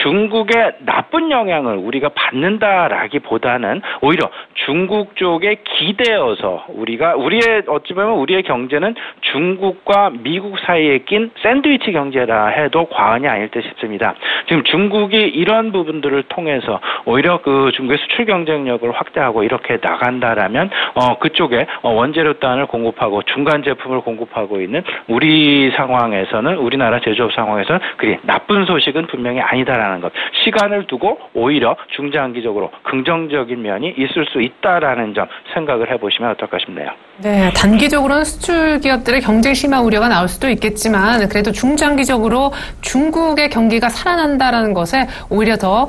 중국의 나쁜 영향을 우리가 받는다라기보다는 오히려 중국 쪽에 기대어서 어찌 보면 우리의 경제는 중국과 미국 사이에 낀 샌드위치 경제라 해도 과언이 아닐 듯 싶습니다. 지금 중국이 이런 부분들을 통해서 오히려 그 중국의 수출 경쟁력을 확대하고 이렇게 나간다라면 그쪽에 원재료단을 공급하고 중간 제품을 공급하고 있는 우리나라 제조업 상황에서는 그게 나쁜 소식은 분명히 아니다라는 것. 시간을 두고 오히려 중장기적으로 긍정적인 면이 있을 수 있다라는 점 생각을 해보시면 어떨까 싶네요. 네, 단기적으로는 수출 기업들의 경쟁 심화 우려가 나올 수도 있겠지만 그래도 중장기적으로 중국의 경기가 살아난다라는 것에 오히려 더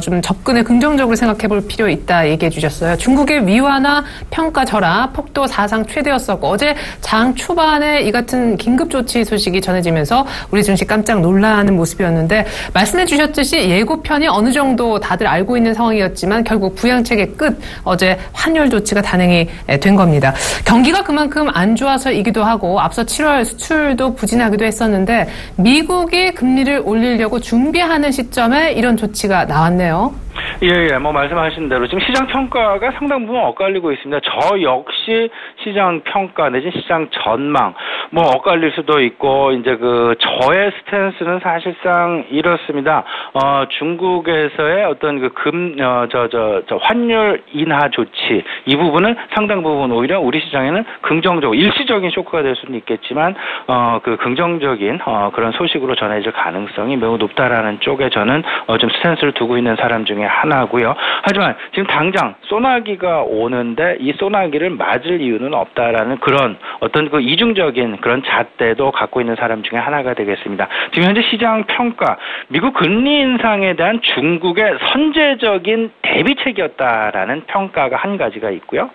좀 접근을 긍정적으로 생각해 볼 필요 있다 얘기해 주셨어요. 중국의 위완화 평가 절하 폭도 사상 최대였었고 어제 장 초반에 이 같은 긴급 조치 소식이 전해지면서 우리 증시 깜짝 놀라는 모습이었는데 말씀해 주셨듯이 예고편이 어느 정도 다들 알고 있는 상황이었지만 결국 부양책의 끝 어제 환율 조치가 단행이 된 겁니다. 경기가 그만큼 안 좋아서이기도 하고 앞서 7월 수출도 부진하기도 했었는데 미국이 금리를 올리려고 준비하는 시점에 이런 조치가 나왔네요. 예, 말씀하신 대로 지금 시장 평가가 상당 부분 엇갈리고 있습니다. 저 역시 시장 평가 내지 시장 전망, 엇갈릴 수도 있고, 이제 저의 스탠스는 사실상 이렇습니다. 중국에서의 어떤 환율 인하 조치, 이 부분은 상당 부분 오히려 우리 시장에는 긍정적으로, 일시적인 쇼크가 될 수는 있겠지만, 긍정적인, 그런 소식으로 전해질 가능성이 매우 높다라는 쪽에 저는 좀 스탠스를 두고 있는 사람 중에 하나고요. 하지만 지금 당장 소나기가 오는데 이 소나기를 맞을 이유는 없다라는 그런 어떤 그 이중적인 그런 잣대도 갖고 있는 사람 중에 하나가 되겠습니다. 지금 현재 시장 평가 미국 금리 인상에 대한 중국의 선제적인 대비책이었다라는 평가가 한 가지가 있고요.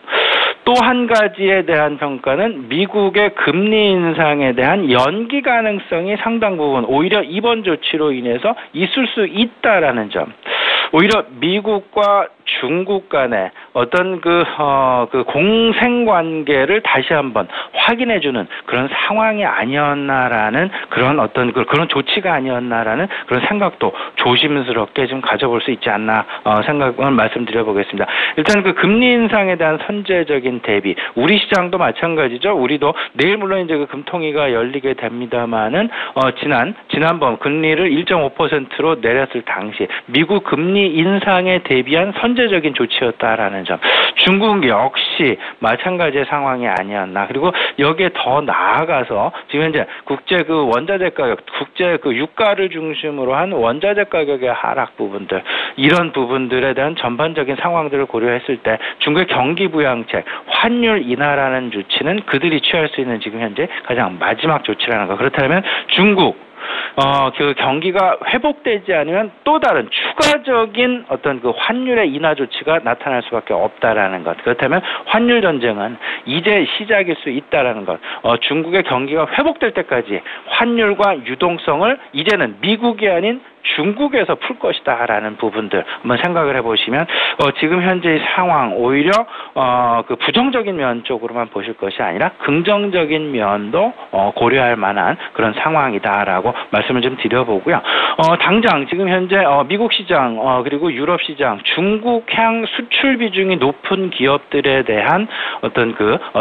또 한 가지에 대한 평가는 미국의 금리 인상에 대한 연기 가능성이 상당 부분 오히려 이번 조치로 인해서 있을 수 있다라는 점. 오히려 미국과 중국 간의 어떤 공생 관계를 다시 한번 확인해주는 그런 상황이 아니었나라는 그런 어떤 그런 조치가 아니었나라는 그런 생각도 조심스럽게 좀 가져볼 수 있지 않나 생각을 말씀드려보겠습니다. 일단 금리 인상에 대한 선제적인 대비, 우리 시장도 마찬가지죠. 우리도 내일 물론 이제 금통위가 열리게 됩니다만은 지난번 금리를 1.5%로 내렸을 당시 미국 금리 인상에 대비한 선제적인 조치였다라는 점. 중국 역시 마찬가지의 상황이 아니었나. 그리고 여기에 더 나아가서 지금 현재 국제 원자재 가격, 국제 유가를 중심으로 한 원자재 가격의 하락 부분들, 이런 부분들에 대한 전반적인 상황들을 고려했을 때 중국의 경기 부양책, 환율 인하라는 조치는 그들이 취할 수 있는 지금 현재 가장 마지막 조치라는 거. 그렇다면 중국 경기가 회복되지 않으면 또 다른 추가적인 어떤 환율의 인하 조치가 나타날 수밖에 없다라는 것. 그렇다면 환율 전쟁은 이제 시작일 수 있다라는 것. 중국의 경기가 회복될 때까지 환율과 유동성을 이제는 미국이 아닌 중국에서 풀 것이다라는 부분들 한번 생각을 해보시면 지금 현재의 상황 오히려 부정적인 면 쪽으로만 보실 것이 아니라 긍정적인 면도 고려할 만한 그런 상황이다라고 말씀을 좀 드려보고요. 당장 지금 현재 미국 시장 그리고 유럽 시장 중국향 수출 비중이 높은 기업들에 대한 어떤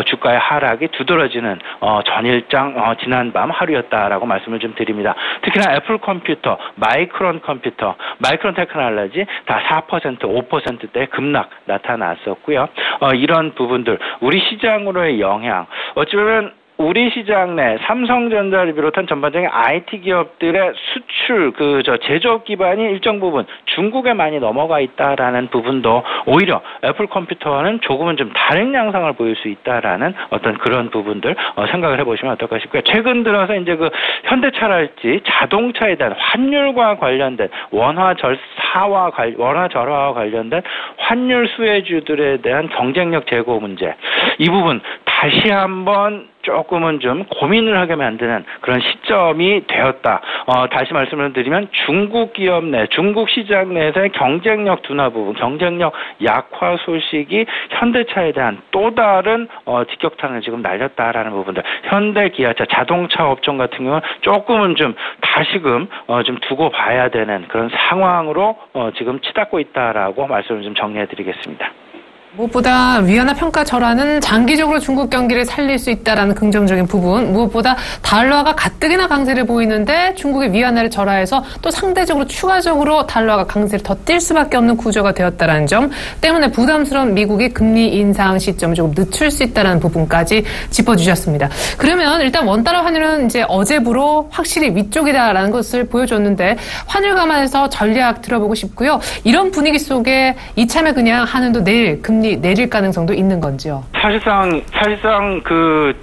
주가의 하락이 두드러지는 전일장 지난밤 하루였다라고 말씀을 좀 드립니다. 특히나 애플 컴퓨터, 마이크론 컴퓨터, 마이크론 테크놀로지 다 4%, 5%대 급락 나타났었고요. 이런 부분들 우리 시장으로의 영향 어찌 보면 우리 시장 내 삼성전자를 비롯한 전반적인 IT 기업들의 수출 제조업 기반이 일정 부분 중국에 많이 넘어가 있다라는 부분도 오히려 애플 컴퓨터와는 조금은 좀 다른 양상을 보일 수 있다라는 어떤 그런 부분들 생각을 해보시면 어떨까 싶고요. 최근 들어서 이제 현대차랄지 자동차에 대한 환율과 관련된 원화 절하와 관련된 환율 수혜주들에 대한 경쟁력 제고 문제, 이 부분 다시 한번 조금은 좀 고민을 하게 만드는 그런 시점이 되었다. 다시 말씀을 드리면 중국 기업 내, 중국 시장 내에서의 경쟁력 둔화 부분, 경쟁력 약화 소식이 현대차에 대한 또 다른 직격탄을 지금 날렸다라는 부분들. 현대, 기아차, 자동차 업종 같은 경우는 조금은 좀 다시금 좀 두고 봐야 되는 그런 상황으로 지금 치닫고 있다라고 말씀을 좀 정리해드리겠습니다. 무엇보다 위안화 평가 절하는 장기적으로 중국 경기를 살릴 수 있다라는 긍정적인 부분, 무엇보다 달러가 가뜩이나 강세를 보이는데 중국의 위안화를 절하해서 또 상대적으로 추가적으로 달러가 강세를 더 뛸 수밖에 없는 구조가 되었다라는 점 때문에 부담스러운 미국이 금리 인상 시점을 조금 늦출 수 있다는 부분까지 짚어주셨습니다. 그러면 일단 원달러 환율은 이제 어제부로 확실히 위쪽이다라는 것을 보여줬는데 환율 감안해서 전략 들어보고 싶고요. 이런 분위기 속에 이참에 그냥 한은도 내일 금리 내릴 가능성도 있는 건지요? 사실상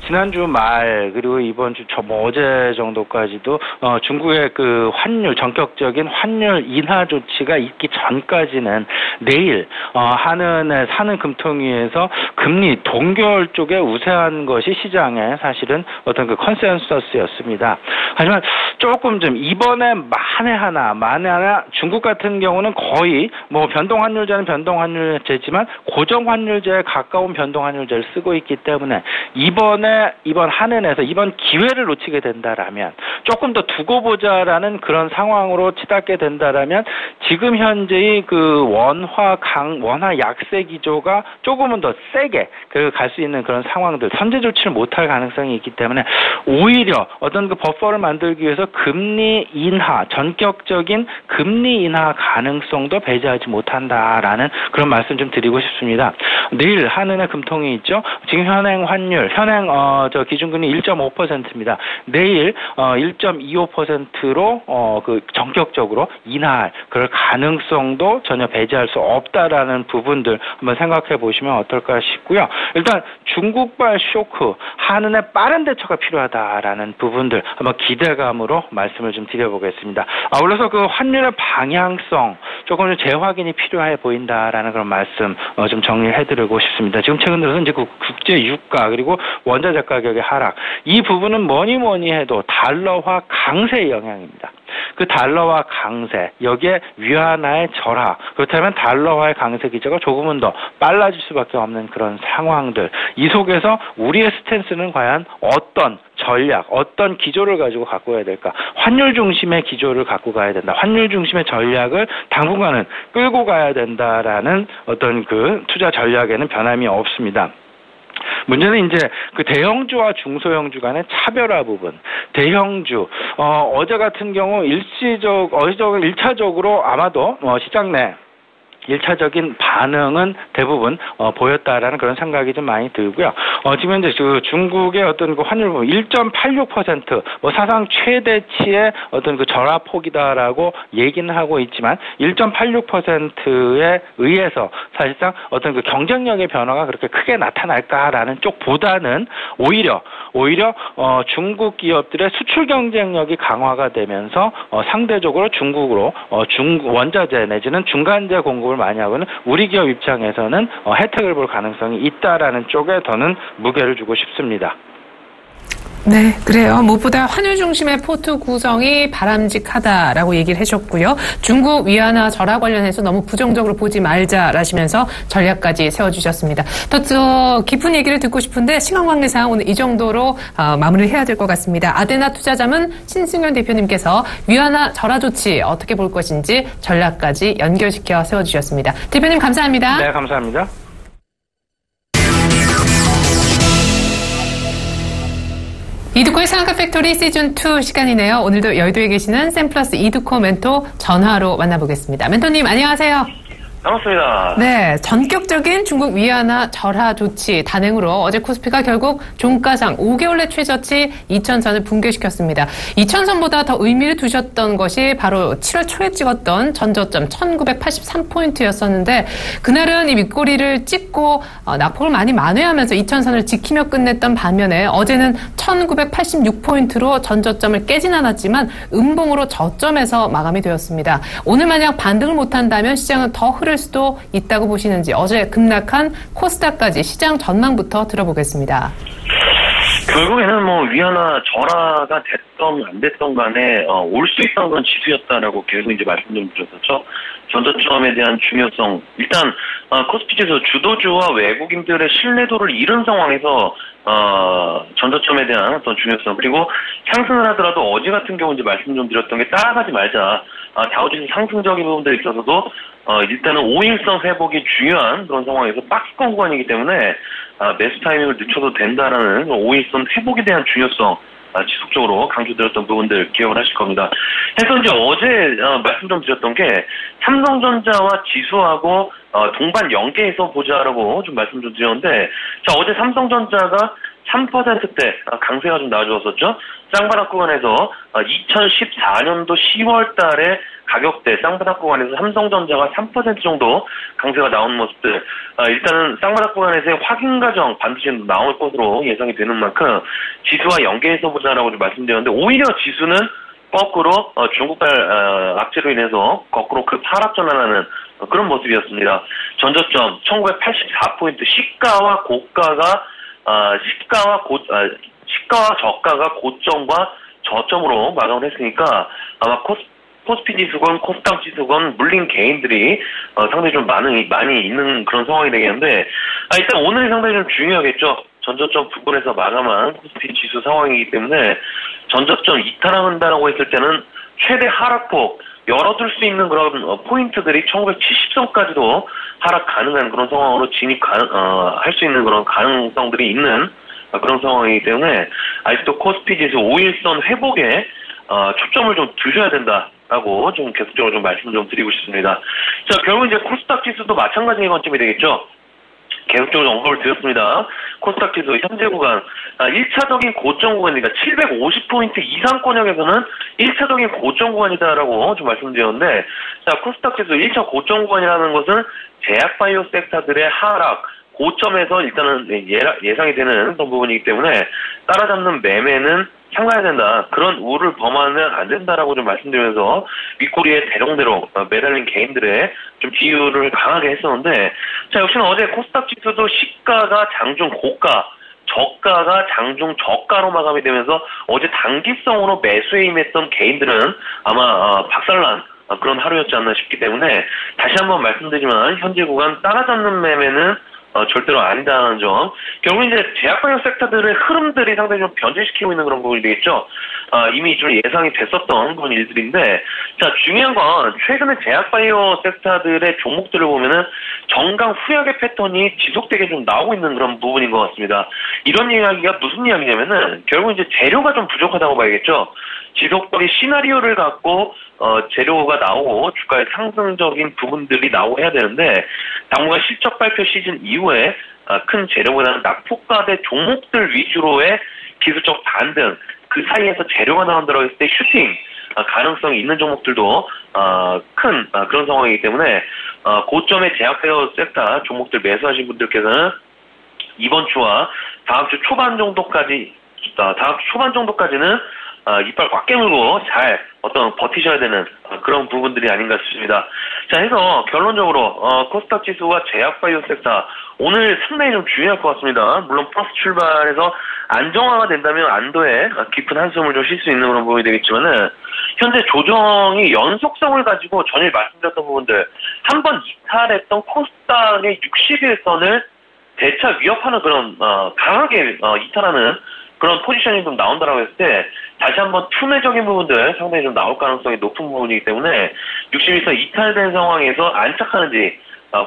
지난주 말 그리고 이번 주 어제 정도까지도 중국의 환율 전격적인 환율 인하 조치가 있기 전까지는 내일 한은의 사는 금통위에서 금리 동결 쪽에 우세한 것이 시장의 사실은 어떤 컨센서스였습니다. 하지만 조금 좀 이번에 만에 하나 중국 같은 경우는 거의 변동 환율제는 변동 환율제지만 고정 환율제에 가까운 변동 환율제를 쓰고 있기 때문에 이번 한은에서 이번 기회를 놓치게 된다라면 조금 더 두고 보자라는 그런 상황으로 치닫게 된다라면 지금 현재의 원화 약세 기조가 조금은 더 세게 갈 수 있는 그런 상황들 선제 조치를 못할 가능성이 있기 때문에 오히려 어떤 버퍼를 만들기 위해서 금리 인하, 전격적인 금리 인하 가능성도 배제하지 못한다라는 그런 말씀 좀 드리고 싶습니다. 내일 한은의 금통이 있죠. 지금 현행 환율, 기준금리 1.5%입니다. 내일 1.25%로 전격적으로 인하할 그럴 가능성도 전혀 배제할 수 없다라는 부분들 한번 생각해 보시면 어떨까 싶고요. 일단 중국발 쇼크, 한은의 빠른 대처가 필요하다라는 부분들 한번 기대감으로 말씀을 좀 드려보겠습니다. 아울러서 환율의 방향성 조금 재확인이 필요해 보인다라는 그런 말씀 좀 정리해드리고 싶습니다. 지금 최근 들어서 이제 국제 유가 그리고 원자재 가격의 하락, 이 부분은 뭐니 해도 달러화 강세의 영향입니다. 그 달러화 강세, 여기에 위안화의 절하, 그렇다면 달러화의 강세 기조가 조금은 더 빨라질 수밖에 없는 그런 상황들, 이 속에서 우리의 스탠스는 과연 어떤 전략, 어떤 기조를 가지고 갖고 가야 될까? 환율 중심의 기조를 갖고 가야 된다. 환율 중심의 전략을 당분간은 끌고 가야 된다라는 어떤 투자 전략에는 변함이 없습니다. 문제는 이제 대형주와 중소형주 간의 차별화 부분. 대형주, 어제 같은 경우 일차적으로 아마도 시장 내 1차적인 반응은 대부분 보였다라는 그런 생각이 좀 많이 들고요. 지금 현재 중국의 어떤 환율 부분 1.86% 사상 최대치의 어떤 절하폭이다라고 얘기는 하고 있지만 1.86%에 의해서 사실상 어떤 경쟁력의 변화가 그렇게 크게 나타날까라는 쪽보다는 오히려 중국 기업들의 수출 경쟁력이 강화가 되면서 상대적으로 중국으로 원자재 내지는 중간재 공급을 많이 하고는 우리 기업 입장에서는 혜택을 볼 가능성이 있다라는 쪽에 더는 무게를 주고 싶습니다. 네, 그래요. 무엇보다 환율 중심의 포트 구성이 바람직하다라고 얘기를 해줬고요. 중국 위안화 절하 관련해서 너무 부정적으로 보지 말자라시면서 전략까지 세워주셨습니다. 더 깊은 얘기를 듣고 싶은데 시간 관계상 오늘 이 정도로 마무리를 해야 될 것 같습니다. 아데나 투자자문 신승현 대표님께서 위안화 절하 조치 어떻게 볼 것인지 전략까지 연결시켜 세워주셨습니다. 대표님 감사합니다. 네, 감사합니다. 이두코의 상한가 팩토리 시즌2 시간이네요. 오늘도 여의도에 계시는 샘플러스 이두코 멘토 전화로 만나보겠습니다. 멘토님 안녕하세요. 반갑습니다. 네, 전격적인 중국 위안화 절하 조치 단행으로 어제 코스피가 결국 종가상 5개월 내 최저치 2,000선을 붕괴시켰습니다. 2,000선보다 더 의미를 두셨던 것이 바로 7월 초에 찍었던 전저점 1,983포인트였었는데 그날은 이 윗꼬리를 찍고 낙폭을 많이 만회하면서 2,000선을 지키며 끝냈던 반면에 어제는 1,986포인트로 전저점을 깨진 않았지만 음봉으로 저점에서 마감이 되었습니다. 오늘 만약 반등을 못한다면 시장은 더 흐를 수도 있다고 보시는지 어제 급락한 코스닥까지 시장 전망부터 들어보겠습니다. 결국에는 뭐 위안화 절하가 됐던 안 됐던 간에 올 수 있던 건 지수였다라고 계속 이제 말씀 좀 드렸었죠. 전저점에 대한 중요성. 일단 코스피 지수 주도주와 외국인들의 신뢰도를 잃은 상황에서 전저점에 대한 어떤 중요성 그리고 상승을 하더라도 어제 같은 경우 이제 말씀 좀 드렸던 게 따라가지 말자. 다우지수 상승적인 부분들에 있어서도 일단은 5일선 회복이 중요한 그런 상황에서 박스권 구간이기 때문에 매수 타이밍을 늦춰도 된다라는 5일선 회복에 대한 중요성 지속적으로 강조드렸던 부분들 기억을 하실 겁니다. 해서 이제 어제 말씀 좀 드렸던 게 삼성전자와 지수하고 동반 연계해서 보자라고 좀 말씀 좀 드렸는데 자 어제 삼성전자가 3%대 강세가 좀 나와주었었죠. 쌍바닥 구간에서 2014년도 10월 달에 가격대 쌍바닥 구간에서 삼성전자가 3% 정도 강세가 나온 모습들 일단은 쌍바닥 구간에서의 확인 과정 반드시 나올 것으로 예상이 되는 만큼 지수와 연계해서 보자라고 좀 말씀드렸는데 오히려 지수는 거꾸로 중국발 악재로 인해서 거꾸로 급 하락 전환하는 그런 모습이었습니다. 전저점 1984포인트 시가와 고가가 시가와 저가가 고점과 저점으로 마감을 했으니까 아마 코스피 지수건 코스닥 지수건 물린 개인들이 상당히 좀 많이 있는 그런 상황이 되겠는데 일단 오늘이 상당히 좀 중요하겠죠. 전저점 부근에서 마감한 코스피 지수 상황이기 때문에 전저점 이탈한다라고 했을 때는 최대 하락폭 열어둘 수 있는 그런 포인트들이 1970선까지도 하락 가능한 그런 상황으로 할 수 있는 그런 가능성들이 있는 그런 상황이기 때문에 아직도 코스피 지수 5일선 회복에 초점을 좀 두셔야 된다라고 좀 계속적으로 좀 말씀을 좀 드리고 싶습니다. 자, 결국 이제 코스닥 지수도 마찬가지의 관점이 되겠죠. 계속적으로 언급을 드렸습니다. 코스닥 지수 현재 구간 1차적인 고점 구간이니까 750포인트 이상권역에서는 1차적인 고점 구간이다라고 좀 말씀드렸는데 자 코스닥 지수 1차 고점 구간이라는 것은 제약바이오 섹터들의 하락 고점에서 일단은 예상이 되는 그런 부분이기 때문에 따라잡는 매매는 삼가야 된다. 그런 우를 범하면 안 된다라고 좀 말씀드리면서 윗꼬리에 대롱대롱 매달린 개인들의 좀 비율을 강하게 했었는데 자 역시나 어제 코스닥 지수도 시가가 장중 고가 저가가 장중 저가로 마감이 되면서 어제 단기성으로 매수에 임했던 개인들은 아마 박살난 그런 하루였지 않나 싶기 때문에 다시 한번 말씀드리지만 현재 구간 따라잡는 매매는 절대로 아니다는 점. 결국 이제 제약바이오 섹터들의 흐름들이 상당히 좀 변질시키고 있는 그런 부분이 되겠죠. 이미 좀 예상이 됐었던 그런 일들인데, 자, 중요한 건 최근에 제약바이오 섹터들의 종목들을 보면은 정강 후약의 패턴이 지속되게 좀 나오고 있는 그런 부분인 것 같습니다. 이런 이야기가 무슨 이야기냐면은 결국 이제 재료가 좀 부족하다고 봐야겠죠. 지속적인 시나리오를 갖고 재료가 나오고 주가의 상승적인 부분들이 나오고 해야 되는데 당분간 실적 발표 시즌 이후에 큰 재료보다는 낙폭과대 종목들 위주로의 기술적 반등 그 사이에서 재료가 나온다고 했을 때 슈팅 가능성이 있는 종목들도 큰 그런 상황이기 때문에 고점의 제약바이오 섹터 종목들 매수하신 분들께서는 이번 주와 다음 주 초반 정도까지는 이빨 꽉 깨물고 잘 버티셔야 되는 그런 부분들이 아닌가 싶습니다. 자, 해서 결론적으로 코스닥 지수와 제약바이오 섹터 오늘 상당히 좀 중요할 것 같습니다. 물론 플러스 출발해서 안정화가 된다면 안도에 깊은 한숨을 좀 쉴 수 있는 그런 부분이 되겠지만은 현재 조정이 연속성을 가지고 전일 말씀드렸던 부분들 한번 이탈했던 코스닥의 60일선을 대차 위협하는 그런 강하게 이탈하는 그런 포지션이 좀 나온다라고 했을 때 다시 한번 투매적인 부분들 상당히 좀 나올 가능성이 높은 부분이기 때문에 60일선 이탈된 상황에서 안착하는지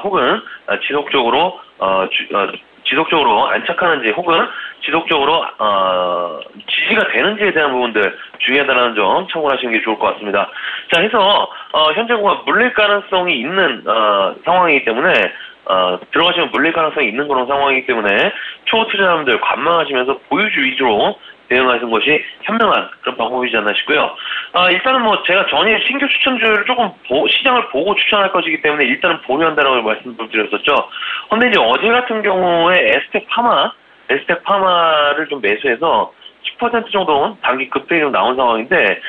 혹은 지속적으로 안착하는지 혹은 지속적으로 지지가 유지가 되는지에 대한 부분들 중요하다는 점 참고하시는 게 좋을 것 같습니다. 자, 해서 현재 공화 물릴 가능성이 있는 상황이기 때문에 들어가시면 물릴 가능성이 있는 그런 상황이기 때문에 초 투자자분들 관망하시면서 보유주 위주로 대응하시는 것이 현명한 그런 방법이지 않나 싶고요. 일단은 뭐 제가 전에 신규 추천주를 조금 시장을 보고 추천할 것이기 때문에 일단은 보류한다라고 말씀드렸었죠. 근데 이제 어제 같은 경우에 에스텍 파마를 좀 매수해서 10% 정도 단기 급등이 좀 나온 상황인데,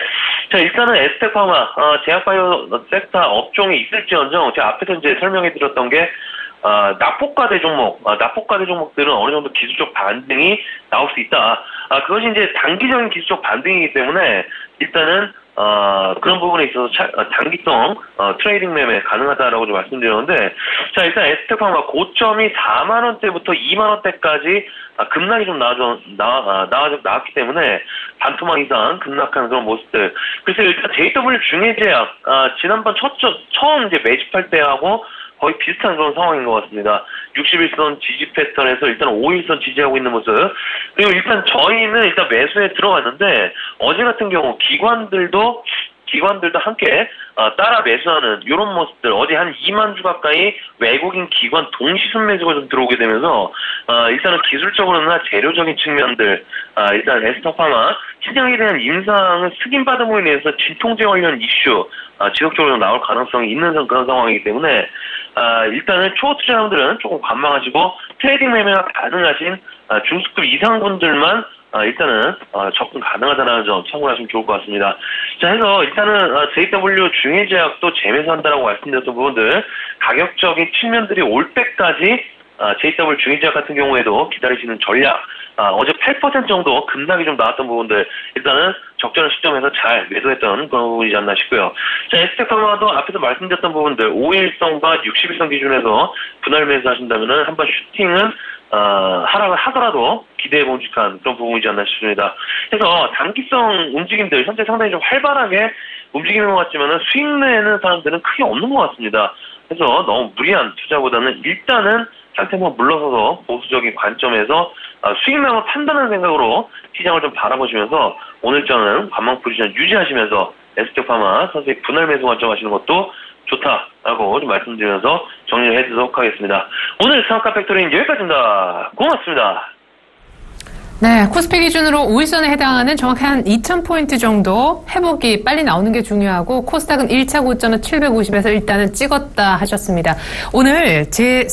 자, 일단은 에스텍 파마, 제약바이오 섹터 업종이 있을지언정 제가 앞에서 이제 설명해 드렸던 게 납폭과대 종목들은 어느 정도 기술적 반등이 나올 수 있다. 그것이 이제 단기적인 기술적 반등이기 때문에 일단은 그런 부분에 있어서 단기성 트레이딩 매매 가능하다라고 좀 말씀드렸는데, 자, 일단 에스테파마 고점이 4만 원대부터 2만 원대까지 급락이 좀 나왔기 때문에 반토막 이상 급락하는 그런 모습들. 그래서 일단 JW 중해제약 지난번 처음 이제 매집할 때하고 거의 비슷한 그런 상황인 것 같습니다. 61선 지지 패턴에서 일단 5일선 지지하고 있는 모습. 그리고 일단 저희는 일단 매수에 들어갔는데, 어제 같은 경우 기관들도 함께 따라 매수하는 이런 모습들. 어제 한 2만 주 가까이 외국인 기관 동시 순매수가 좀 들어오게 되면서 일단은 기술적으로나 재료적인 측면들, 일단 에스터파마 시장에 대한 임상을 승인받음으로 인해서 진통제 관련 이슈 지속적으로 나올 가능성이 있는 그런 상황이기 때문에 일단은 초투자자분들은 조금 관망하시고 트레이딩 매매가 가능하신 중수급 이상분들만 일단은 접근 가능하다는 점 참고하시면 좋을 것 같습니다. 자, 해서 일단은 JW 중해제약도 재매수한다라고 말씀드렸던 부분들, 가격적인 측면들이 올 때까지 JW 중해제약 같은 경우에도 기다리시는 전략, 어제 8% 정도 급락이 좀 나왔던 부분들, 일단은 적절한 시점에서 잘 매도했던 그런 부분이지 않나 싶고요. 자, 에스테파마도 앞에서 말씀드렸던 부분들, 5일선과 60일선 기준에서 분할 매수하신다면은 한번 슈팅은 하락을 하더라도 기대해 봄직한 그런 부분이지 않나 싶습니다. 그래서 단기성 움직임들 현재 상당히 좀 활발하게 움직이는 것 같지만은 수익 내는 사람들은 크게 없는 것 같습니다. 그래서 너무 무리한 투자보다는 일단은 상태 한번 물러서서 보수적인 관점에서 수익량을 판단하는 생각으로 시장을 좀 바라보시면서 오늘자는 관망 포지션 유지하시면서 에스테파마 선수의 분할 매수 관점 하시는 것도 좋다라고 좀 말씀드리면서 정리를 해드리도록 하겠습니다. 오늘 상한가 팩토리는 여기까지입니다. 고맙습니다. 네, 코스피 기준으로 5일선에 해당하는 정확히 한 2,000포인트 정도 회복이 빨리 나오는 게 중요하고, 코스닥은 1차 고점은 750에서 일단은 찍었다 하셨습니다. 오늘 세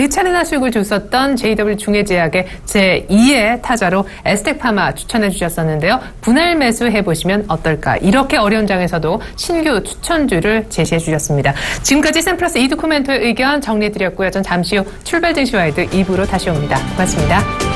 차례나 수익을 줬었던 JW 중해제약의 제2의 타자로 에스텍파마 추천해 주셨었는데요. 분할 매수 해보시면 어떨까? 이렇게 어려운 장에서도 신규 추천주를 제시해 주셨습니다. 지금까지 샘플러스 이두코멘토의 의견 정리해드렸고요. 전 잠시 후 출발 증시와이드 2부로 다시 옵니다. 고맙습니다.